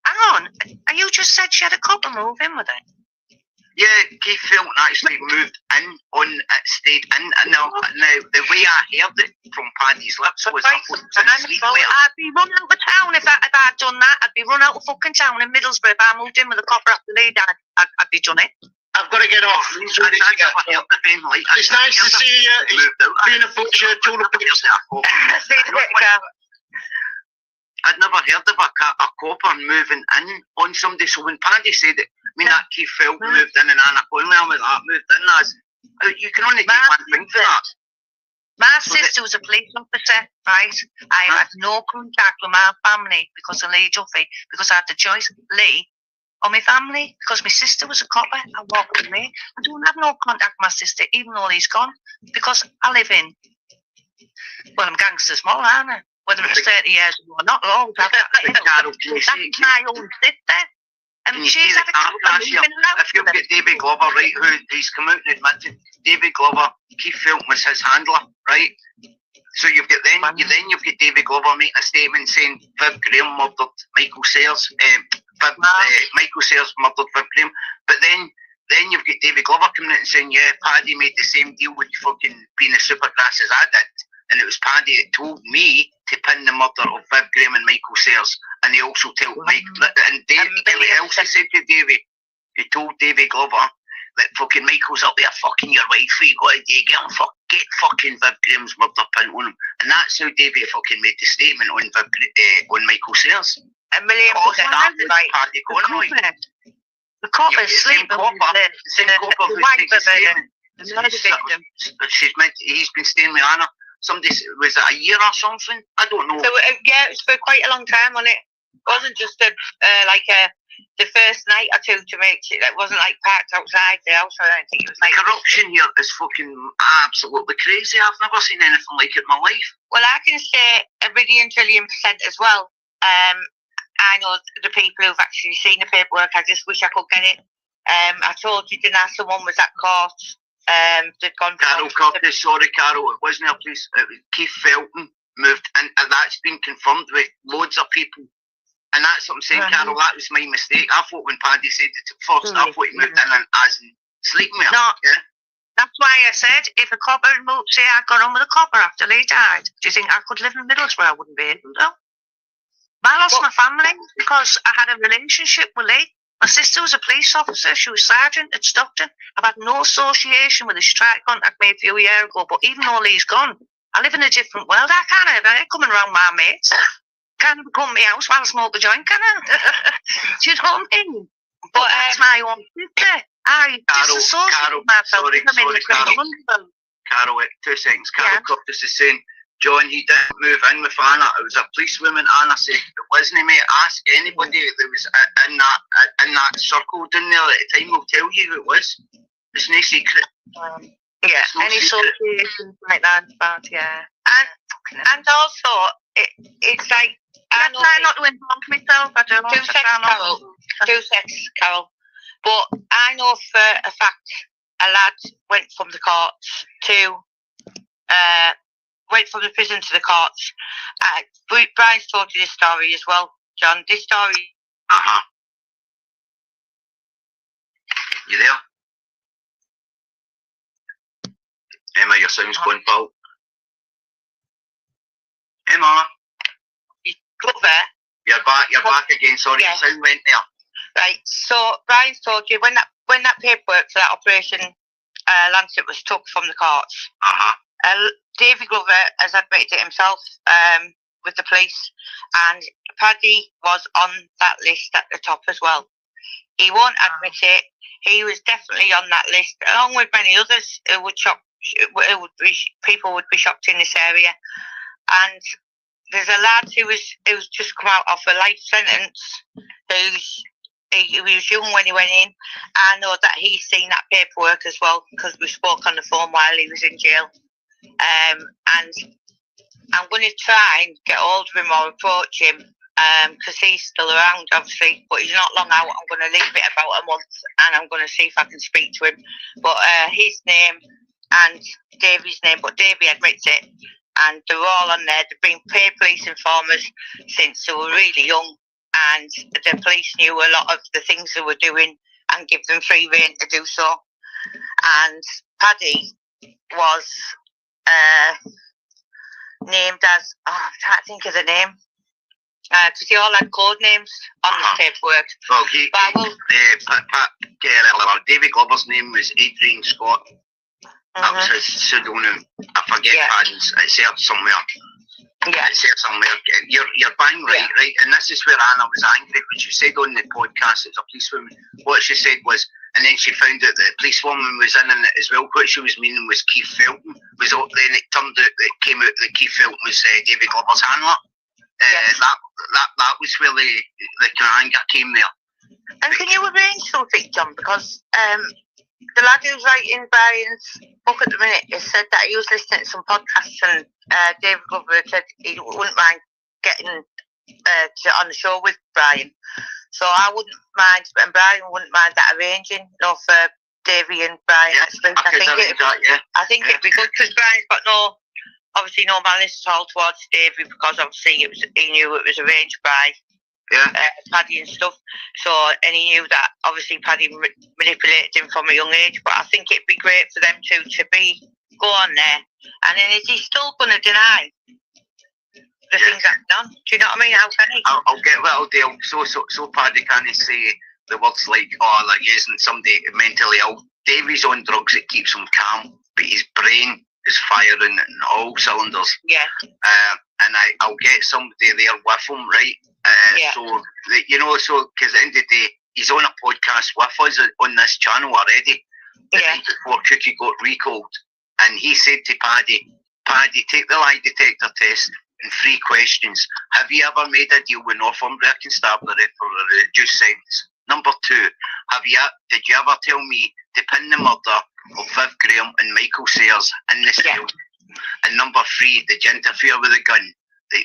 Hang on, and you just said she had a couple move in with it? Yeah, Keith Felton actually moved in stayed in. Now, the way I heard it from Paddy's lips was I'd be run out of town if I'd done that. I'd be run out of fucking town in Middlesbrough if I moved in with a copper after Lee died. I'd be done it. I've got to get off. It's nice to see you being a butcher, tool of I'd never heard of a copper moving in on somebody. So when Paddy said it, that Keith Felton moved in and Anna Coyle moved in as, you can only take one thing for that. My sister was a police officer, right? I had no contact with my family because of Lee Duffy, because I had the choice, Lee or my family, because my sister was a copper. I walked with me. I don't have no contact with my sister, even though he's gone, because I live in, well, I'm gangster small, aren't I? Whether it's 30 years ago or not, long. That's my own sister. And she's had a couple if you've got David Glover, right, who he's come out and admitted, David Glover, Keith Felton was his handler, right? So you've got you've got David Glover making a statement saying Viv Graham murdered Michael Sayers, Michael Sayers murdered Viv Graham, but then you've got David Glover coming out and saying, yeah, Paddy made the same deal with fucking being a supergrass as I did, and it was Paddy that told me to pin the murder of Viv Graham and Michael Sayers, and he also told Mike, and David also said to David, he told David Glover that fucking Michael's up there fucking your wife, what you got to do, get fucking Viv Graham's murder pin on him, and that's how David fucking made the statement on on Michael Sayers. And William Paddy Conroy. The copper sleeping with the same copper who's taking the statement. He's been staying with Anna. Somebody, was it a year or something? I don't know. So it was for quite a long time, wasn't it? It wasn't just the first night or two to make it. It wasn't like parked outside the house. I don't think it was like corruption here is fucking absolutely crazy. I've never seen anything like it in my life. Well, I can say a million trillion % as well. I know the people who've actually seen the paperwork. I just wish I could get it. I told you, didn't I? Someone was at court. They'd gone. Carol Curtis, sorry, Carol, it wasn't a police. It was Keith Felton moved, and that's been confirmed with loads of people. And that's what I'm saying, Carol. That was my mistake. I thought when Paddy said it first, I thought he moved in as in sleeping with her. No, yeah? That's why I said if a copper had moved, say I'd gone on with a copper after Lee died. Do you think I could live in Middlesbrough? I wouldn't be able to. I lost my family because I had a relationship with Lee. My sister was a police officer. She was sergeant at Stockton. I've had no association with her. She tried to contact me a few years ago, but even though Lee's gone, I live in a different world. I can't have it coming around my mates. Can't even come to my house while I smoke a joint, can I? Do you know what I mean? But that's my own sister. I disassociate myself. Carol, 2 seconds. Carol Curtis is saying, John, he didn't move in with Anna. It was a policewoman. Anna said it wasn't, mate. Ask anybody that was in that circle down there at the time will tell you who it was. It's no secret. Any associations like that, but yeah. And And also, it's like I try not to involve myself. I don't. Two seconds, Carol. But I know for a fact a lad went from the courts to went from the prison to the courts. Brian's told you this story as well, John. This story. You there? Emma, your sound's going, pal. Emma. Glover. You're back again. Sorry, your sound went there. Right. So Brian's told you when that paperwork for that operation Lancet was took from the courts. Davy Glover has admitted it himself with the police, and Paddy was on that list at the top as well. He won't admit it. He was definitely on that list, along with many others who would shock. People would be shocked in this area. And there's a lad who's just come out of a life sentence. He was young when he went in. I know that he's seen that paperwork as well because we spoke on the phone while he was in jail. And I'm going to try and get hold of him or approach him because he's still around, obviously, but he's not long out. I'm going to leave it about a month and I'm going to see if I can speak to him. But his name and Davy's name, but Davy admits it, and they're all on there. They've been paid police informers since they were really young, and the police knew a lot of the things they were doing and give them free rein to do so. And Paddy was named as, I'm trying to think of the name, because they all had code names on this paperwork. Well, David Glover's name was Adrian Scott. That was his pseudonym. I forget Paddy's. It's here somewhere. Yeah. It's here somewhere. You're bang right, right? And this is where Anna was angry when she said on the podcast as a policewoman, what she said was, and then she found out that the policewoman was in it as well. What she was meaning was Keith Felton. Then it turned out that it came out that Keith Felton was David Glover's handler. That was where the anger came there. And can you arrange something, John? Because the lad who's writing Brian's book at the minute has said that he was listening to some podcasts, and David Glover said he wouldn't mind getting on the show with Brian. So I wouldn't mind, and Brian wouldn't mind that arranging, for Davy and Brian. Yeah, I think it'd be good because Brian's got no malice at all towards Davy because obviously he knew it was arranged by Paddy and stuff. So, and he knew that obviously Paddy manipulated him from a young age. But I think it'd be great for them two to go on there. And then is he still going to deny the things that done? Do you know what I mean? How can he? I'll get that deal. So Paddy can't say the words like, like using somebody mentally ill. Davy's on drugs that keeps him calm, but his brain is firing in all cylinders. Yeah. And I'll get somebody there with him, right? So because at the end of the day, he's on a podcast with us on this channel already. The night before Cookie got recalled, and he said to Paddy, take the lie detector test and 3 questions. Have you ever made a deal with Northumberland Constabulary for a reduced sentence? Number 2, did you ever tell me to pin the murder of Viv Graham and Michael Sayers in the cell? And number 3, did you interfere with the gun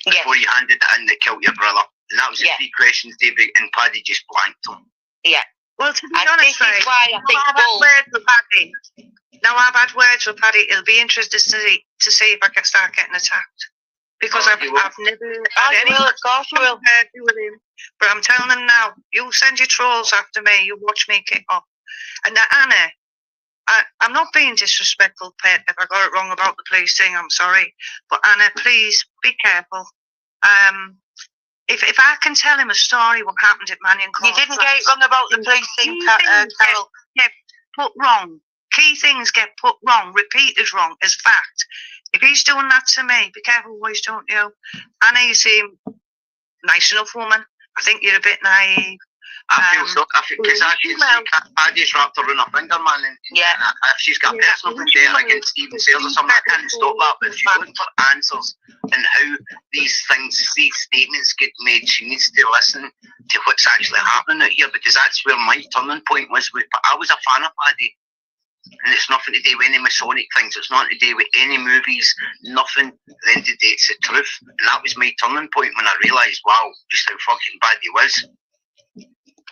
before you handed it in that killed your brother? And that was the 3 questions, David, and Paddy just blanked them. Yeah. Well, to be honest, this is why I think I've had words with Paddy. Now I've had words with Paddy. It'll be interesting to see if I can start getting attacked. Because I've never had any with him. But I'm telling him now, you send your trolls after me, you watch me kick off. And now, Anna, I'm not being disrespectful, Pet, if I got it wrong about the police thing, I'm sorry. But Anna, please, be careful. If I can tell him a story what happened at Mannion Court. You didn't get it wrong about the police thing, Carol. Get put wrong. Key things get put wrong, repeated wrong as fact. If he's doing that to me, be careful, boys, don't you? Anna, you seem nice enough woman. I think you're a bit naive. I feel so. Because Paddy's wrapped around her finger, man. And if she's got personal vendetta against Stephen Sayers or something, I can't stop that. But if she's looking for answers and how these statements get made, she needs to listen to what's actually happening out here, because that's where my turning point was. I was a fan of Paddy. And it's nothing to do with any Masonic things. It's nothing to do with any movies, nothing. At the end of the day, it's the truth. And that was my turning point when I realised, wow, just how fucking bad he was.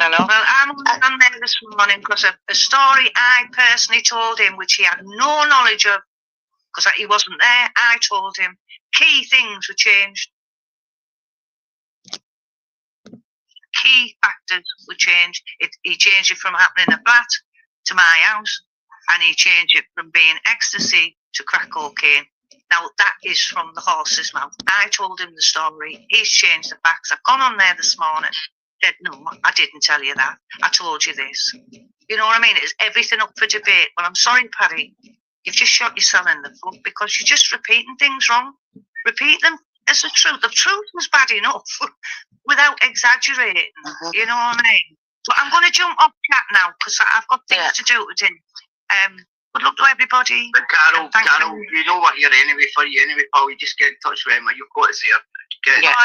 I know. Well, I'm there this morning because a story I personally told him, which he had no knowledge of, because he wasn't there, I told him key things were changed. Key factors were changed. He changed it from happening in a flat to my house, and he changed it from being ecstasy to crack cocaine. Now, that is from the horse's mouth. I told him the story. He's changed the facts. I've gone on there this morning. Said, no, I didn't tell you that. I told you this. You know what I mean? It's everything up for debate. Well, I'm sorry, Paddy. You've just shot yourself in the foot because you're just repeating things wrong. Repeat them as the truth. The truth was bad enough without exaggerating. You know what I mean? But I'm going to jump off chat now because I've got things to do today. Good luck to everybody. But Carol, you know what you're anyway for you anyway, pal. You just get in touch with Emma. You've got us here.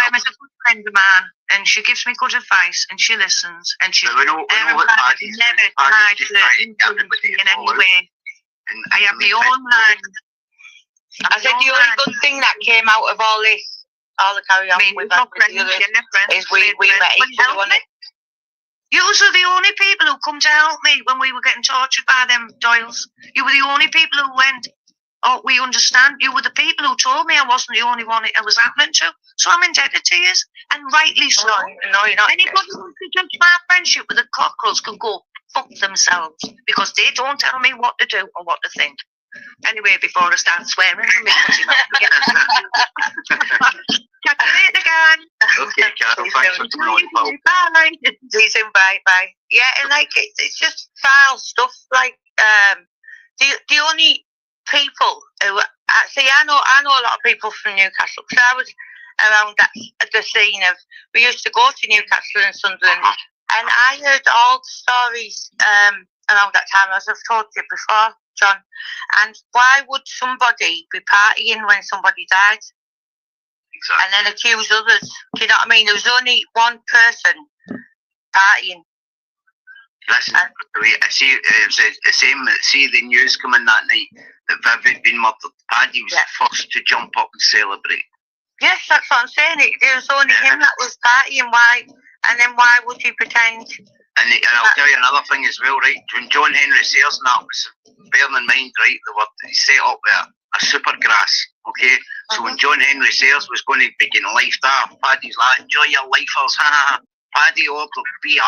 Emma's a good friend of mine, and she gives me good advice, and she listens, and she we know what Paddy's never tried to influence me in any way. I have my own mind. I said the only good thing that came out of all this, all the carry on we've had with the others, is we met each other, wasn't it? You are the only people who come to help me when we were getting tortured by them Doyles. You were the only people who went, oh, we understand. You were the people who told me I wasn't the only one it was happening to. So I'm indebted to you, and rightly so. No, you're not. Anybody who can judge my friendship with the Cockerils can go fuck themselves, because they don't tell me what to do or what to think. Anyway, before I start swearing, catch you later, guys. Okay, Carol, thanks for coming on, pal. Bye. See you soon, bye. Yeah, and like it's just foul stuff. Like the only people who see, I know a lot of people from Newcastle, because I was around the scene of, we used to go to Newcastle and Sunderland, and I heard all the stories around that time, as I've told you before, John. And why would somebody be partying when somebody died? Exactly. And then accuse others? Do you know what I mean? There was only one person partying. Listen, I see it was the same. See the news coming that night that Viv had been murdered. Paddy was the first to jump up and celebrate. Yes, that's what I'm saying. There was only him that was partying. Why? And then why would he pretend? And I'll tell you another thing as well, right? When John Henry Sayers and that was, bearing in mind, right, they set up a super grass, okay? So when John Henry Sayers was going to begin life there, Paddy's like, enjoy your lifers, ha. Paddy ordered beer,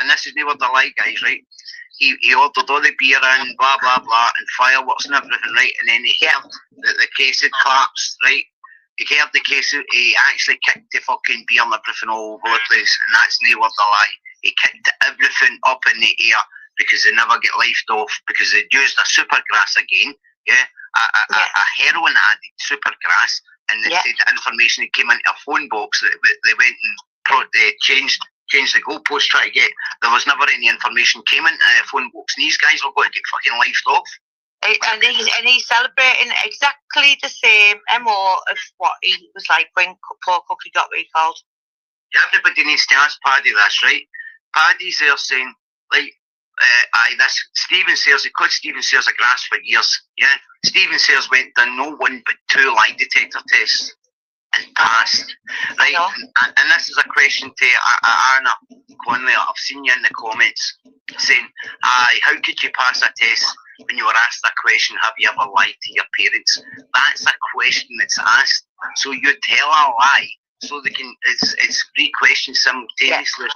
and this is never the lie, guys, right? He ordered all the beer and blah, blah, blah, and fireworks and everything, right? And then he heard that the case had collapsed, right? He heard the case, he actually kicked the fucking beer and everything all over the place, and that's never the lie. He kicked everything up in the air because they never get lifed off, because they used a super grass again, a heroin addict super grass, and they said the information that came into a phone box that they went and changed the goalpost, try to get. There was never any information came into a phone box, and these guys were going to get fucking lifed off. And he's celebrating exactly the same MO as what he was like when poor Cookie got recalled. Everybody needs to ask Paddy this, right? Paddy's there saying, like, this Stephen Sayers, he called Stephen Sayers a grass for years, yeah? Stephen Sayers went done no one but 2 lie detector tests and passed, right? And this is a question to Anna Conley. I've seen you in the comments saying, how could you pass a test when you were asked that question, have you ever lied to your parents? That's a question that's asked. So you tell a lie, so they can, it's 3 questions simultaneously.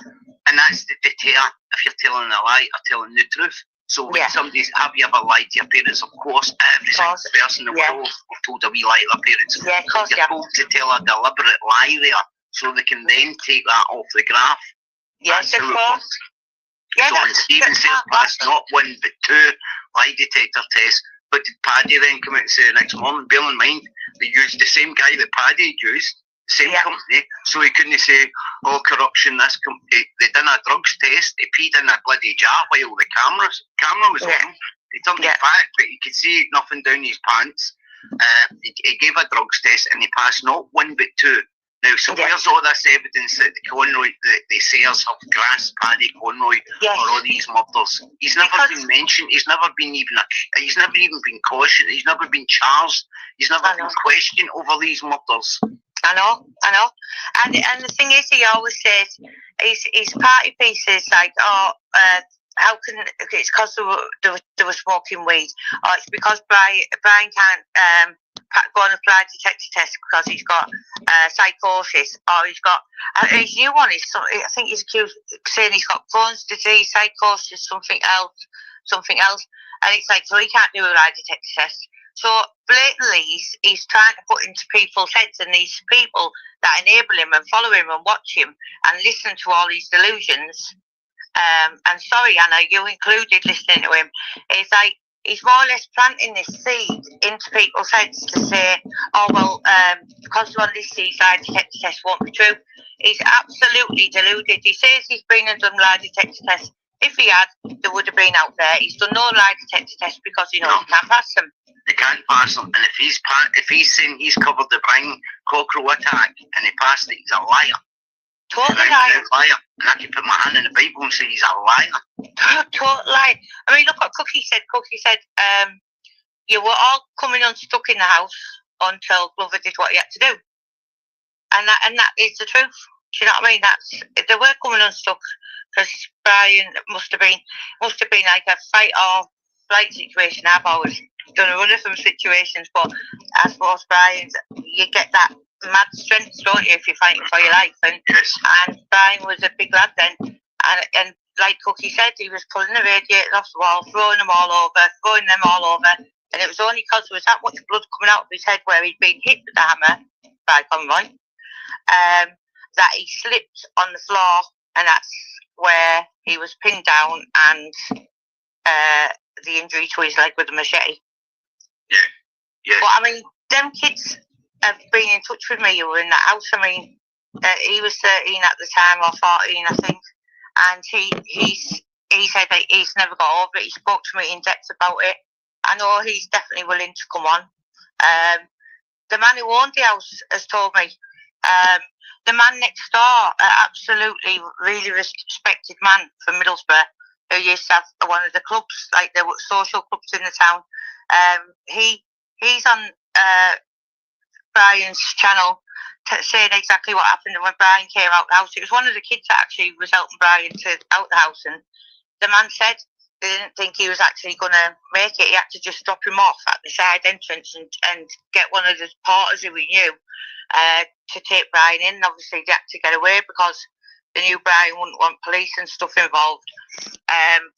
And that's to deter if you're telling a lie or telling the truth. So when somebody's, have you ever lied to your parents? Of course, every single person in the world was told a wee lie to their parents. Yeah, of course, you're told to tell a deliberate lie there, so they can then take that off the graph. Yes, of course. Yeah, so when Stephen Sayers passed not 1 but 2 lie detector tests, but did Paddy then come out and say the next morning? Bear in mind, they used the same guy that Paddy used, same company, so he couldn't say, oh, corruption, this company. They done a drugs test, he peed in a bloody jar while the camera was on. He turned it back, but you could see nothing down his pants. He gave a drugs test and he passed not 1 but 2. Now, so where's all this evidence that the Conroy, the Sayers have grasped Paddy Conroy for all these murders? He's never been mentioned. He's never been he's never even been cautioned. He's never been charged. He's never been questioned over these murders. I know. And the thing is, he always says his party pieces like, how can it's because they were smoking weed, or it's because Brian can't go on a lie detector test because he's got psychosis, or he's got his new one is I think he's accused saying he's got Crohn's disease, psychosis, something else, and it's like, so he can't do a lie detector test. So blatantly, he's trying to put into people's heads, and these people that enable him and follow him and watch him and listen to all these delusions. And sorry, Anna, you included listening to him. It's like he's more or less planting this seed into people's heads to say, oh, well, because you're on this lie detector test won't be true. He's absolutely deluded. He says he's been and done lie detector tests. If he had, they would have been out there. He's done no lie detector tests because he knows he can't pass them. They can't pass them. And if he's saying he's covered the Brian Cockerill attack and he passed it, he's a liar. Totally liar. And I can put my hand in the Bible and say he's a liar. Total lie. I mean, look what Cookie said. Cookie said, you were all coming unstuck in the house until Glover did what he had to do. And that is the truth. Do you know what I mean? They were coming unstuck because Brian must have been like a fight or flight situation. I've always done a runner from situations, but I suppose Brian's, you get that mad strength, don't you, if you're fighting for your life? And Brian was a big lad then, and like Cookie said, he was pulling the radiators off the wall, throwing them all over, and it was only because there was that much blood coming out of his head where he'd been hit with the hammer by Conroy, that he slipped on the floor, and that's where he was pinned down, and the injury to his leg with a machete. Yeah. But I mean, them kids have been in touch with me who were in that house. I mean, he was 13 at the time, or 14, I think, and he said that he's never got over it. He spoke to me in depth about it. I know he's definitely willing to come on. The man who owned the house has told me. The man next door, an absolutely really respected man from Middlesbrough, who used to have one of the clubs, like the social clubs in the town. He's on Brian's channel saying exactly what happened when Brian came out the house. It was one of the kids that actually was helping Brian out the house, and the man said they didn't think he was actually going to make it. He had to just drop him off at the side entrance and get one of the porters who we knew to take Brian in. Obviously, they had to get away because they knew Brian wouldn't want police and stuff involved.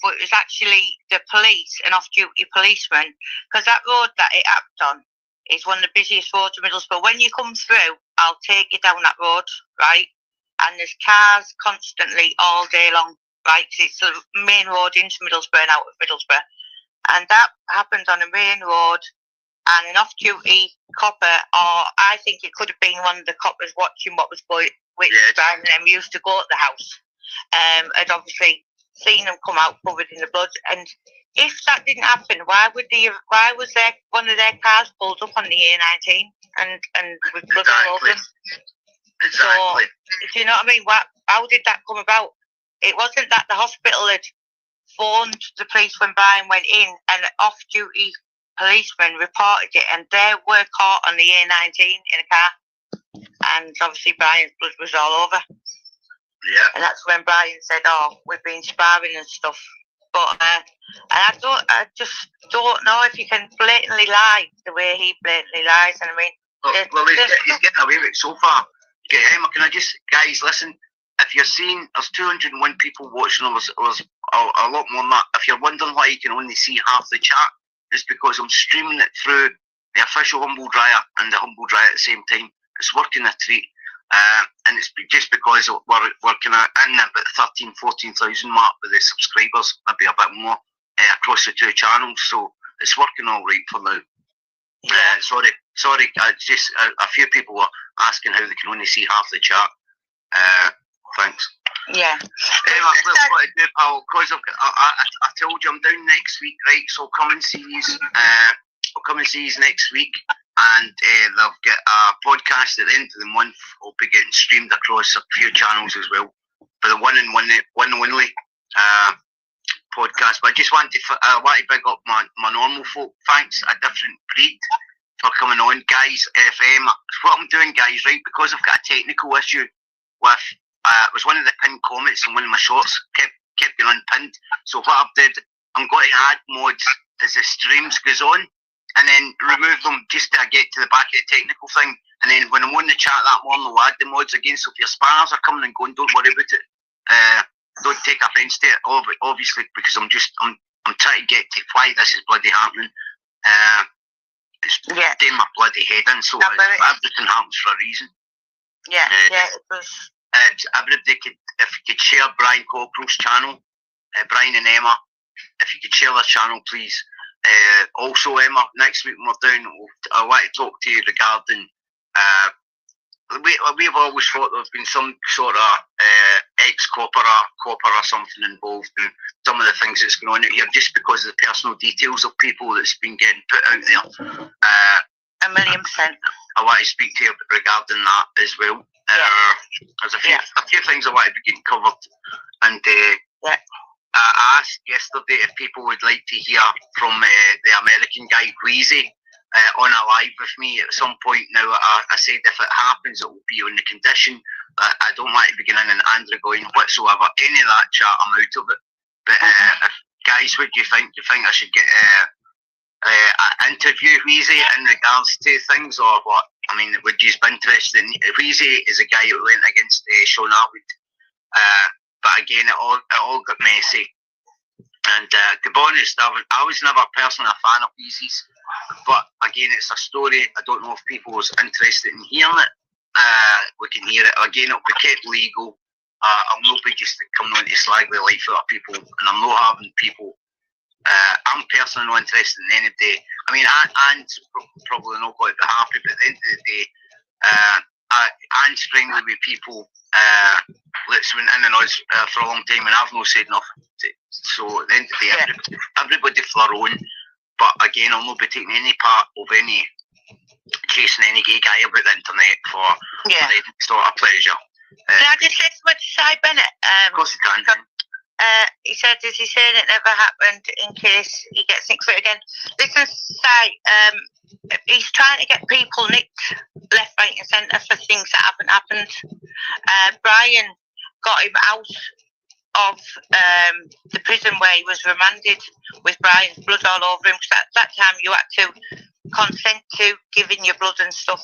But it was actually the police, an off-duty policeman, because that road that it happened on is one of the busiest roads in Middlesbrough. When you come through, I'll take you down that road, right? And there's cars constantly all day long, right? It's the main road into Middlesbrough and out of Middlesbrough. And that happened on a main road, and an off-duty copper, or I think it could have been one of the coppers watching what was going with Brian, and them used to go to the house, had obviously seen them come out covered in the blood. And if that didn't happen, why was one of their cars pulled up on the A19 and with blood all over them? Exactly. So, do you know what I mean? How did that come about? It wasn't that the hospital had phoned the police when Brian went in, and an off-duty policeman reported it, and they were caught on the A19 in a car. And obviously Brian's blood was all over. Yeah. And that's when Brian said, "Oh, we've been sparring and stuff." But and I just don't know if you can blatantly lie the way he blatantly lies. And I mean, well, he's getting away with it so far. Okay, Emma, can I just, guys, listen? If you're seeing there's 201 people watching, there's a lot more than that. If you're wondering why you can only see half the chat, it's because I'm streaming it through the official Humble Dryer and the Humble Dryer at the same time. It's working a treat, and it's just because we're working in about 14,000 mark with the subscribers, maybe a bit more across the two channels. So it's working all right for now. Sorry. Just a few people were asking how they can only see half the chat. Thanks. Yeah. Emma, that's what I do, pal. Because I told you I'm down next week, right? So I'll come and see you. I'll come and see you next week. and they've got a podcast at the end of the month. Will be getting streamed across a few channels as well for the one only podcast. But I just want to big up my normal folk. Thanks, A Different Breed, for coming on, guys. FM. What I'm doing, guys, right? Because I've got a technical issue with it was one of the pinned comments in one of my shorts kept getting unpinned. So what I've did, I'm going to add mods as the streams goes on, and then remove them just to get to the back of the technical thing. And then when I'm on the chat that morning, I'll add the mods again. So if your spars are coming and going, don't worry about it. Don't take offence to it, obviously, because I'm trying to get to why this is bloody happening. It's doing my bloody head in, so everything happens for a reason. It was. Everybody if you could share Brian Cockerill's channel, Brian and Emma, if you could share their channel, please. Also, Emma, next week when we're down, I want to talk to you regarding. We've always thought there's been some sort of ex-copper or something involved in some of the things that's going on out here, just because of the personal details of people that's been getting put out there. 1,000,000%. I want to speak to you regarding that as well. There's a few things I want to be getting covered, and I asked yesterday if people would like to hear from the American guy Wheezy on a live with me at some point. Now, I said if it happens, it will be on the condition that I don't want to be getting an Andrew going whatsoever. Any of that chat, I'm out of it. But guys, what do you think? Do you think I should get interview Wheezy in regards to things, or what? I mean, would you be interested in Wheezy? Is a guy who went against Sean Atwood, but again, it all got messy. And to be honest, I was never personally a fan of Wheezy's, but again, it's a story. I don't know if people was interested in hearing it. We can hear it again. It'll be kept legal. I'm not be just coming on to slag the life out of people, and I'm not having people. I'm personally not interested in anybody. I mean, Anne's probably not going to be happy, but at the end of the day, Anne's friendly with people that's been in and out for a long time, and I've not said nothing. So at the end of the day, everybody for their own. But again, I'll not be taking any part of any chasing any gay guy about the internet for any sort of pleasure. Can I just say something to Cy Bennett? Of course you can. He said, is he saying it never happened in case he gets nicked for it again? Listen, Cy, he's trying to get people nicked left, right and centre for things that haven't happened. Brian got him out of the prison where he was remanded with Brian's blood all over him, because at that time you had to consent to giving your blood and stuff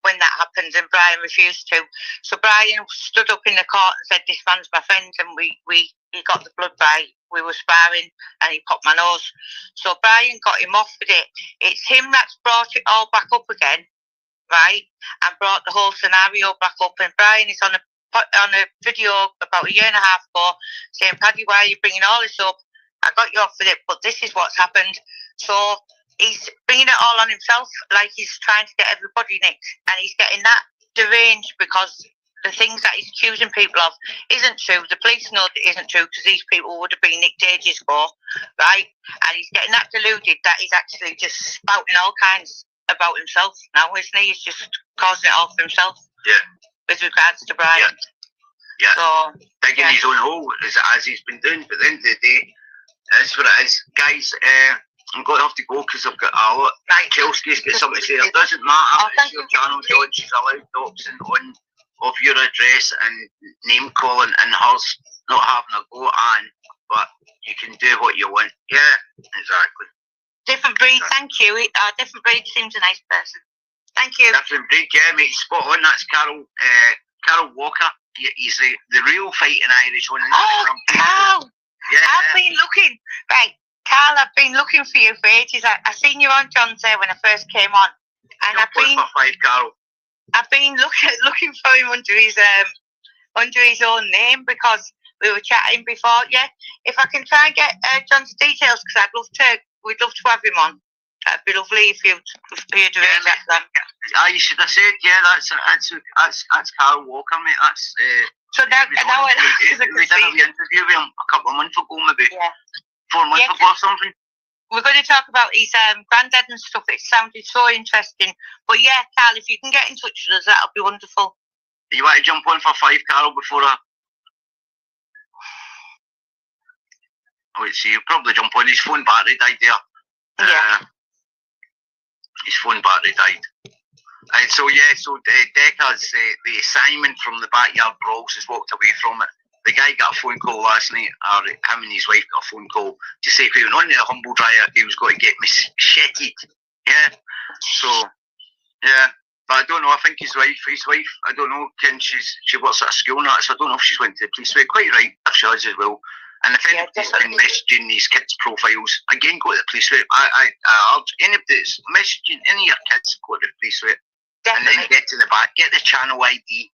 when that happened, and Brian refused to. So Brian stood up in the court and said, this man's my friend, and he got the blood by, we were sparring, and he popped my nose. So Brian got him off with it. It's him that's brought it all back up again, right, and brought the whole scenario back up. And Brian is on a video about a year and a half ago saying, Paddy, why are you bringing all this up? I got you off with it, but this is what's happened. So he's bringing it all on himself, like he's trying to get everybody nicked, and he's getting that deranged because the things that he's accusing people of isn't true. The police know it isn't true, because these people would have been nicked ages ago, right? And he's getting that deluded that he's actually just spouting all kinds about himself now, isn't he? He's just causing it all for himself. Yeah. With regards to Brian. Yeah. So, digging his own hole, as he's been doing. But at the end of the day, that's what it is. Guys, I'm going to have to go because I've got a lot. Chelsea's got something to say. It doesn't matter. It's your channel, John. She's allowed doxing on of your address and name calling and hers not having a go on, but you can do what you want. Yeah, exactly. Different breed, thank you. Different breed seems a nice person. Thank you. Different breed, yeah, mate. Spot on. That's Carol Walker. He's the real fighting Irish one. Oh, Carl. Yeah. I've been looking. Right, Carl, I've been looking for you for ages. I seen you on John's there when I first came on. And I've been looking for him under his own name, because we were chatting before. Yeah, if I can try and get John's details, because we'd love to have him on. That'd be lovely if you'd arrange that. You should have said, yeah, that's Carl Walker, mate. That's so now we did an interview with him a couple of months ago, maybe 4 months ago or something. we're going to talk about his granddad and stuff. It sounded so interesting. But yeah, Carl, if you can get in touch with us, that'll be wonderful. You want to jump on for 5, Carol, before I... Oh, wait, see, you'll probably jump on. His phone battery died there. Yeah. His phone battery died. So Decca's, the Simon from the Backyard Brawls has walked away from it. The guy got a phone call last night, or him and his wife got a phone call to say if he went on the humble dryer, he was going to get me shitted. Yeah. So, yeah. But I don't know, I think his wife, I don't know, she works at a school now, so I don't know if she's went to the police. We're quite right, if she has as well. And if anybody's been messaging these kids' profiles, again, go to the police with it. I urge anybody that's messaging any of your kids, go to the police with it. And then get to the back, get the channel ID.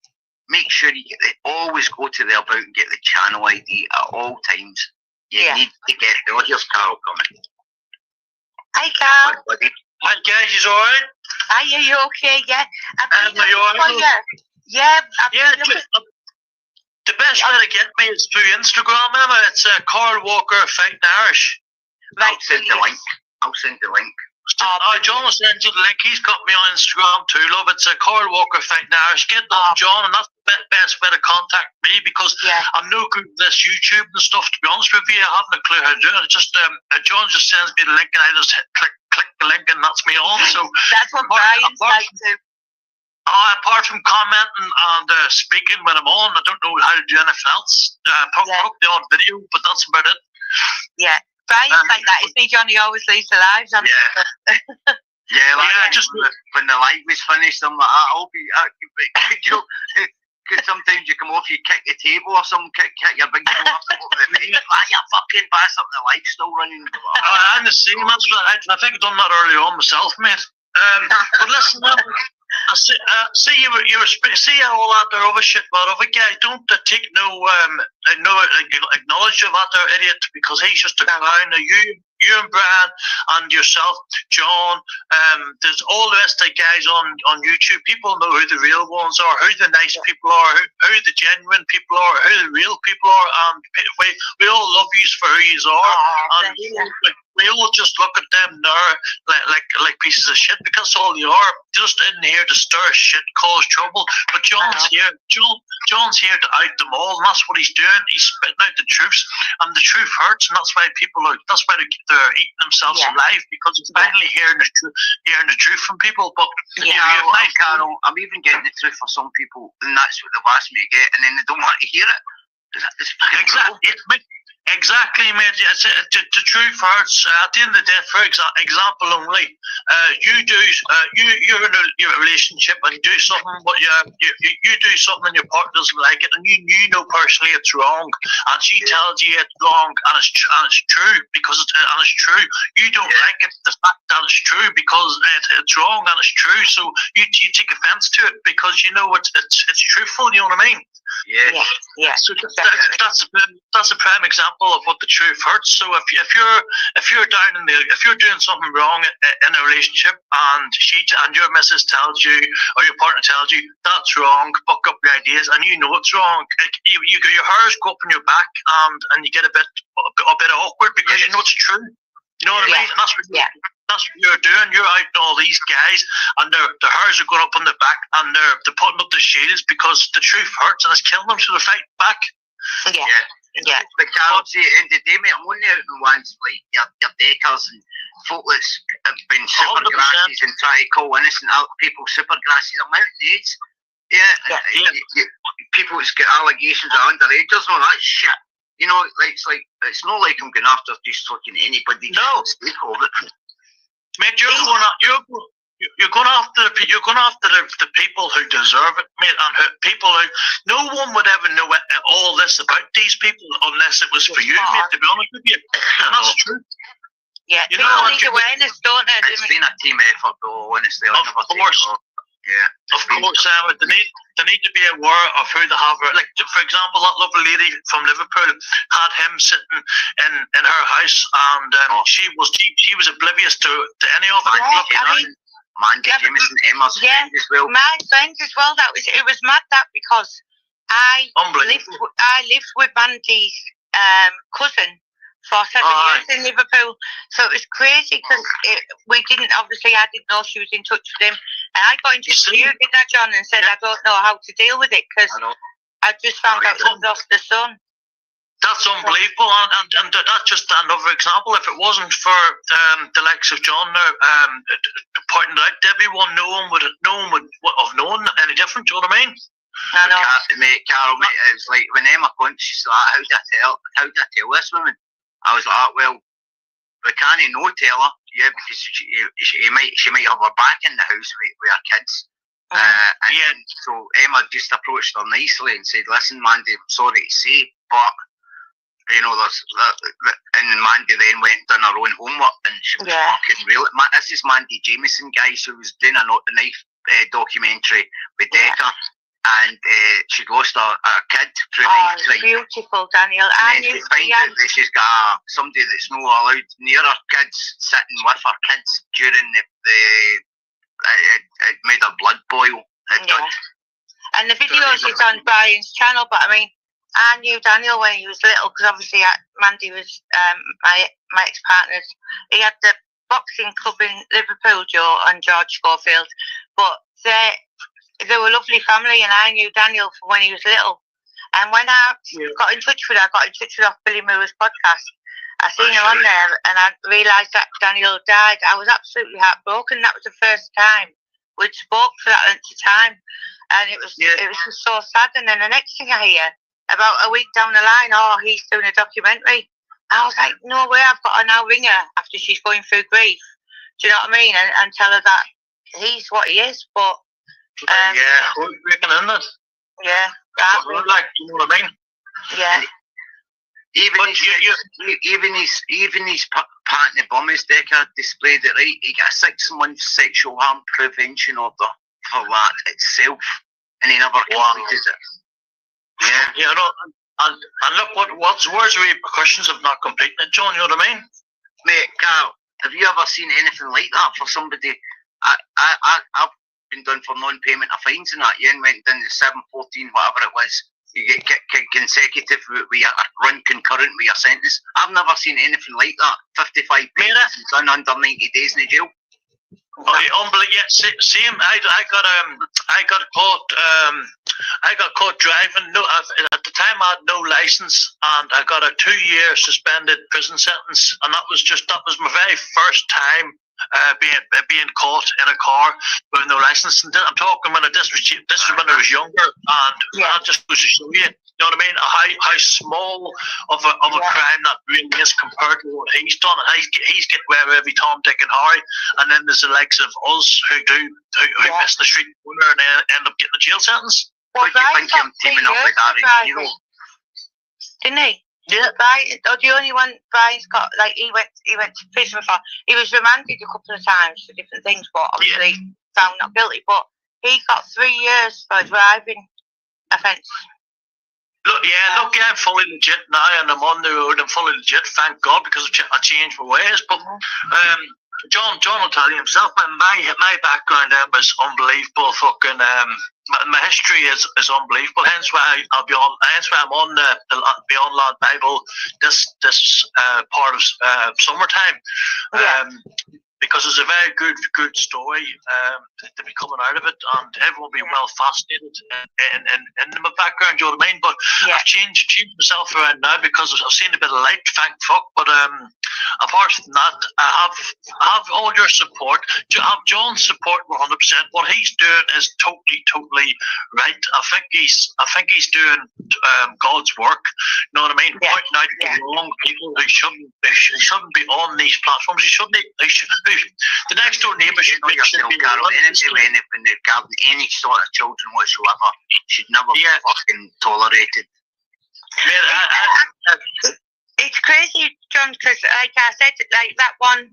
Make sure you always go to the about and get the channel ID at all times. You need to get the here's Carol coming. Hi, Carl. Hi, guys, you alright? Are you okay? Yeah. Are you alright? Yeah. The best way to get me is through Instagram, Emma. It's Carl Walker Fighting Irish. Right, I'll send the link. John will send you the link. He's got me on Instagram too, love. It's Carl Walker Fighting Irish. Get that, John, and that's the best way to contact me because I'm no good at this YouTube and stuff, to be honest with you. I haven't a clue how to do it. It's just John just sends me the link and I just click the link and that's me on. So that's what Brian's like too. Apart from commenting and speaking when I'm on, I don't know how to do anything else. Put the odd video, but that's about it. Yeah. Brian's like that, isn't he, John? He always leaves the lives on. Just when the live was finished, I'm like, I'll be, because sometimes you come off, you kick the table or something, kick your big toe off the face, you fucking pass up the live still running. I'm the same, that's what I think I've done that early on myself, mate. But listen, see all that there other shit, but other guy don't take no acknowledge of that there idiot because he's just a clown. You and Brian and yourself, John, there's all the rest of the guys on YouTube. People know who the real ones are, who the nice people are, who the genuine people are, who the real people are, and we all love you for who you are. And we all just look at them now like pieces of shit because that's all they are. Just in here to stir shit, cause trouble. But John's here. John's here to out them all, and that's what he's doing. He's spitting out the truths, and the truth hurts, and that's why they're eating themselves alive because it's finally hearing the truth from people. But Carol, I'm even getting the truth for some people, and that's what they've asked me to get, and then they don't want to hear it. It's Exactly, mate. Yes, the truth hurts. At the end of the day, for example only, you're in a relationship and you do something, but you do something and your partner doesn't like it, and you know personally it's wrong, and she tells you it's wrong, and it's true because it's true. You don't like it, the fact that it's true because it's wrong and it's true. So you take offence to it because you know it's truthful. You know what I mean? Yeah. So that's a prime example of what the truth hurts. So if you're down if you're doing something wrong in a relationship and your missus tells you or your partner tells you that's wrong, buck up your ideas, and you know it's wrong, your hairs go up on your back and you get a bit awkward because you know it's true. You know what I mean? And that's what you're doing. You're out and all these guys, and their hairs are going up on the back, and they're putting up the shields because the truth hurts and it's killing them, so they're fighting back. Yeah. But Carol, see, at the end of the day, mate, I'm only out in ones like your Deckers and folk that's been super grasses and try to call innocent people super grasses. I'm out in age. People that's got allegations of underagers and all that shit. You know, it's not like I'm going after just fucking anybody. No. Mate, you're going after the people who deserve it, mate, and people who no one would ever know all this about these people unless it was for you, mate. To be honest with you, and that's true. Yeah, you know, need awareness, don't they? It's been a team effort, though. Honestly, of course. Of course, they need to be aware of who they have. Like, for example, that lovely lady from Liverpool had him sitting in her house, and she was oblivious to any of it. Mandy Jameson, Emma's friend as well. My friend as well. It was mad that because I lived with Mandy's cousin, for 7 years in Liverpool. So it was crazy because I didn't know she was in touch with him. And I got in touch with you, didn't I, John, and said I don't know how to deal with it because I just found out she'd lost her son. That's unbelievable, and that's just another example. If it wasn't for the likes of John now pointing it out, everyone, no one would have known any different. Do you know what I mean? I know. Carol, it was like when Emma went, she's like, how do I tell this woman? I was like, well, we can't no tell her, because she might have her back in the house with her kids. So Emma just approached her nicely and said, listen, Mandy, I'm sorry to say, but and Mandy then went and done her own homework, and she was fucking real. This is Mandy Jameson, guys, who was doing a Not the Knife documentary with Decca, and she lost her kid through knife crime. Beautiful, Daniel. And then she find out that she's got somebody that's not allowed near her kids, sitting with her kids during it made her blood boil. And the videos is on Brian's channel, but I mean, I knew Daniel when he was little because obviously Mandy was my ex-partner's. He had the boxing club in Liverpool, Joe and George Schofield, but they were a lovely family, and I knew Daniel from when he was little. And when I got in touch with her, I got in touch with her off Billy Moore's podcast. I seen her on there, and I realised that Daniel died. I was absolutely heartbroken. That was the first time we'd spoke for that length of time, and it was just so sad. And then the next thing I hear, about a week down the line, he's doing a documentary. I was like, no way, I've got to now ring her after she's going through grief. Do you know what I mean? And tell her that he's what he is. But heartbreaking, isn't it? Yeah. Like, you know what I mean? Yeah. Even his partner Bummies Decker displayed it right. He got a 6-month sexual harm prevention order for that itself, and he never completed it. Yeah, and look, what's the repercussions of not completing it, John? You know what I mean? Mate, Carl, have you ever seen anything like that for somebody? I've been done for non-payment of fines and that. You went down to 7-14, whatever it was. You get consecutive, we run concurrent with your sentence. I've never seen anything like that. 55 pages done under 90 days in the jail. Unbelievable. Yeah, same. I got caught driving. No, at the time I had no license, and I got a 2-year suspended prison sentence, and that was my very first time being caught in a car with no license. And I'm talking when this was when I was younger, and that just goes to show you. You know what I mean? How small of a crime that really is compared to what he's done. And he's getting away with every Tom, Dick, and Harry. And then there's the likes of us who miss the street corner and end up getting a jail sentence. Well, what do you think I'm teaming up with Darren Hero? Didn't he? Yeah. The only one Brian's got, like, he went to prison for. He was remanded a couple of times for different things, but obviously found not guilty. But he got 3 years for a driving offence. Look, I'm fully legit now, and I'm on the road. I'm fully legit, thank God, because I changed my ways. But John will tell you himself. My background was unbelievable. Fucking my history is unbelievable. Hence why I'm on the Beyond Lad Bible this part of summertime. Because it's a very good story to be coming out of it, and everyone will be well fascinated in my background, you know what I mean? But I've changed myself around now because I've seen a bit of light, thank fuck. But apart from that, I have all your support. I have John's support 100%. What he's doing is totally right. I think he's doing God's work. You know what I mean? Pointing out the wrong people who shouldn't be on these platforms. The next door neighbour should be Carol, anything regarding any sort of children whatsoever should never be fucking tolerated. It's crazy, John, because like I said, like that one,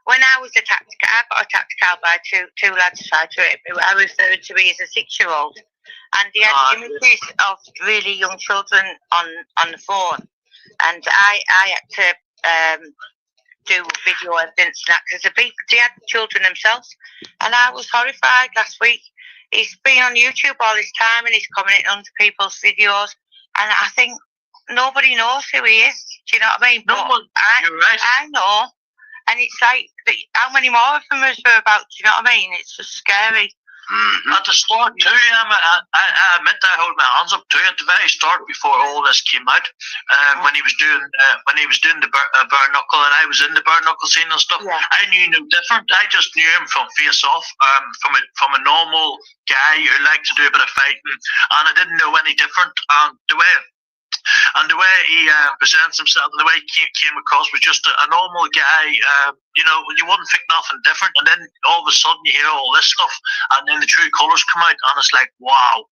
when I was attacked, I got attacked by two lads who I referred to me as a 6-year-old, and they had images of really young children on the phone, and I had to do video evidence and that because they had children themselves, and I was horrified last week. He's been on YouTube all this time and he's commenting on people's videos, and I think nobody knows who he is. Do you know what I mean? No But one. You're right. I know. And it's like, how many more of them is there about? Do you know what I mean? It's just scary. At the start too, I admit I hold my hands up too. At the very start, before all this came out, when he was doing the bare knuckle, and I was in the bare knuckle scene and stuff, I knew no different. I just knew him from face off, from a normal guy who liked to do a bit of fighting, and I didn't know any different. And the way he presents himself and the way he came across was just a normal guy. You wouldn't think nothing different. And then all of a sudden you hear all this stuff, and then the true colours come out, and it's like, wow.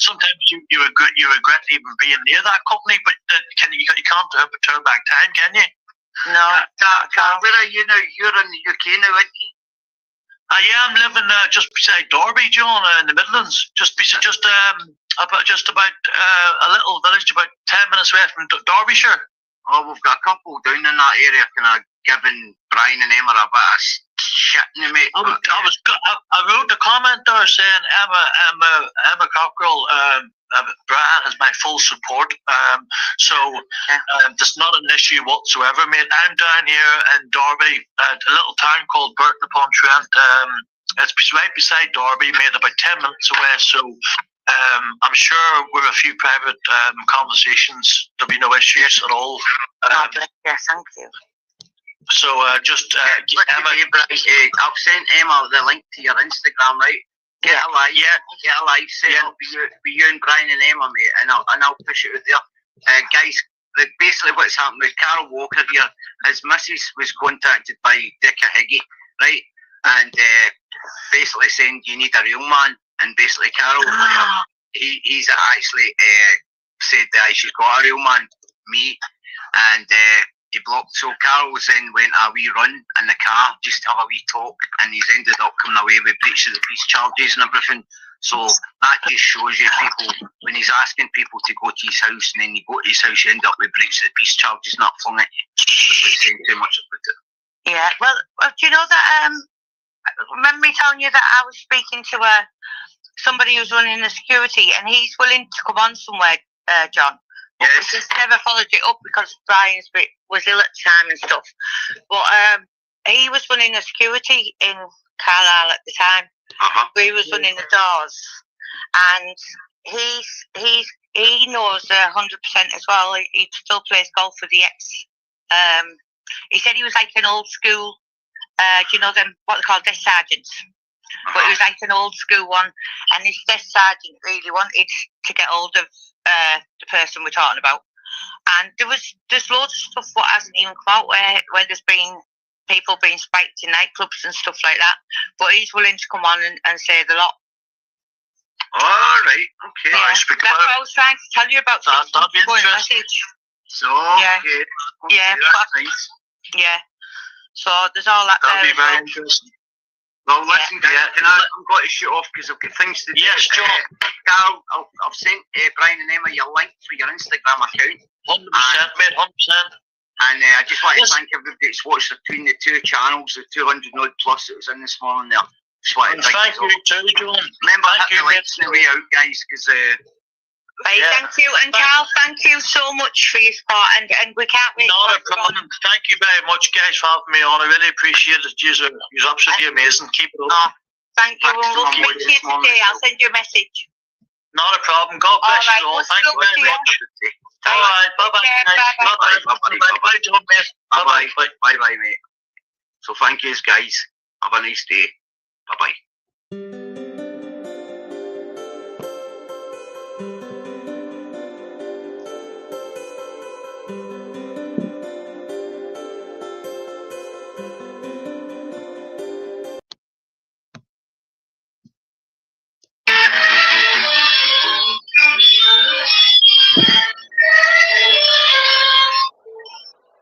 Sometimes you regret even being near that company, but then you can't turn back time, can you? No. Where are you now? You're in the UK now, aren't you? I'm living just beside Derby, John, in the Midlands. Just about a little village about 10 minutes away from Derbyshire. Oh, we've got a couple down in that area, kind of giving Brian and Emma a bit of shit in the mate. I wrote a comment there saying Emma Cockerill, Brian is my full support. So there's not an issue whatsoever, mate. I'm down here in Derby, at a little town called Burton upon Trent. It's right beside Derby, mate, about 10 minutes away. So I'm sure with a few private conversations, there'll be no issues at all. Yes, thank you. So Emma, I've sent Emma the link to your Instagram, right? Get a live set up with you and Brian and Emma, mate, and I'll push it out there. Guys, basically what's happened with Carol Walker here, his missus was contacted by Dicka Higgy, right? And basically saying you need a real man, and basically Carol, he's actually said that she's got a real man, me, and he blocked. So Carol then went a wee run in the car, just have a wee talk, and he's ended up coming away with breach of the peace charges and everything. So that just shows you people, when he's asking people to go to his house, and then you go to his house, you end up with breach of the peace charges, not flung at you. Without saying too much about it. Yeah, well, do you know that, remember me telling you that I was speaking to somebody who's running the security, and he's willing to come on somewhere, John. But yes. we just never followed it up because Brian was ill at the time and stuff. But he was running the security in Carlisle at the time. He was running the doors, and he knows 100% as well. He still plays golf with the ex. He said he was like an old school. Do you know them? What they call desk sergeants? But he was like an old school one, and his desk sergeant really wanted to get hold of the person we're talking about. And there's loads of stuff what hasn't even come out where there's been people being spiked in nightclubs and stuff like that. But he's willing to come on and say the lot. All right, okay. Yeah, that's what I was trying to tell you about. That'd be interesting. So, okay. Yeah, that's nice. Yeah. So there's all that. That'd be very interesting. Well, listen, guys, I've got to shoot off because I've got things to do. Yes, John. Carl, I've sent Brian and Emma your link for your Instagram account. 100%, mate, 100%. And I just want to thank everybody that's watched between the two channels, the 200 odd plus that was in this morning there. Just want to thank you too, John. Remember, hit the links on the way out, guys, because... Thank you, and Carl, thank you so much for your support, and we can't wait. Not a problem. Thank you very much, guys, for having me on. I really appreciate it. You're absolutely amazing. Keep it up. Thank you, and we'll speak to you today. I'll send you a message. Not a problem. God bless you all. Thank you very much. All right, bye-bye. Bye-bye, John, mate. Bye-bye. Bye-bye, mate. So thank you, guys. Have a nice day. Bye-bye.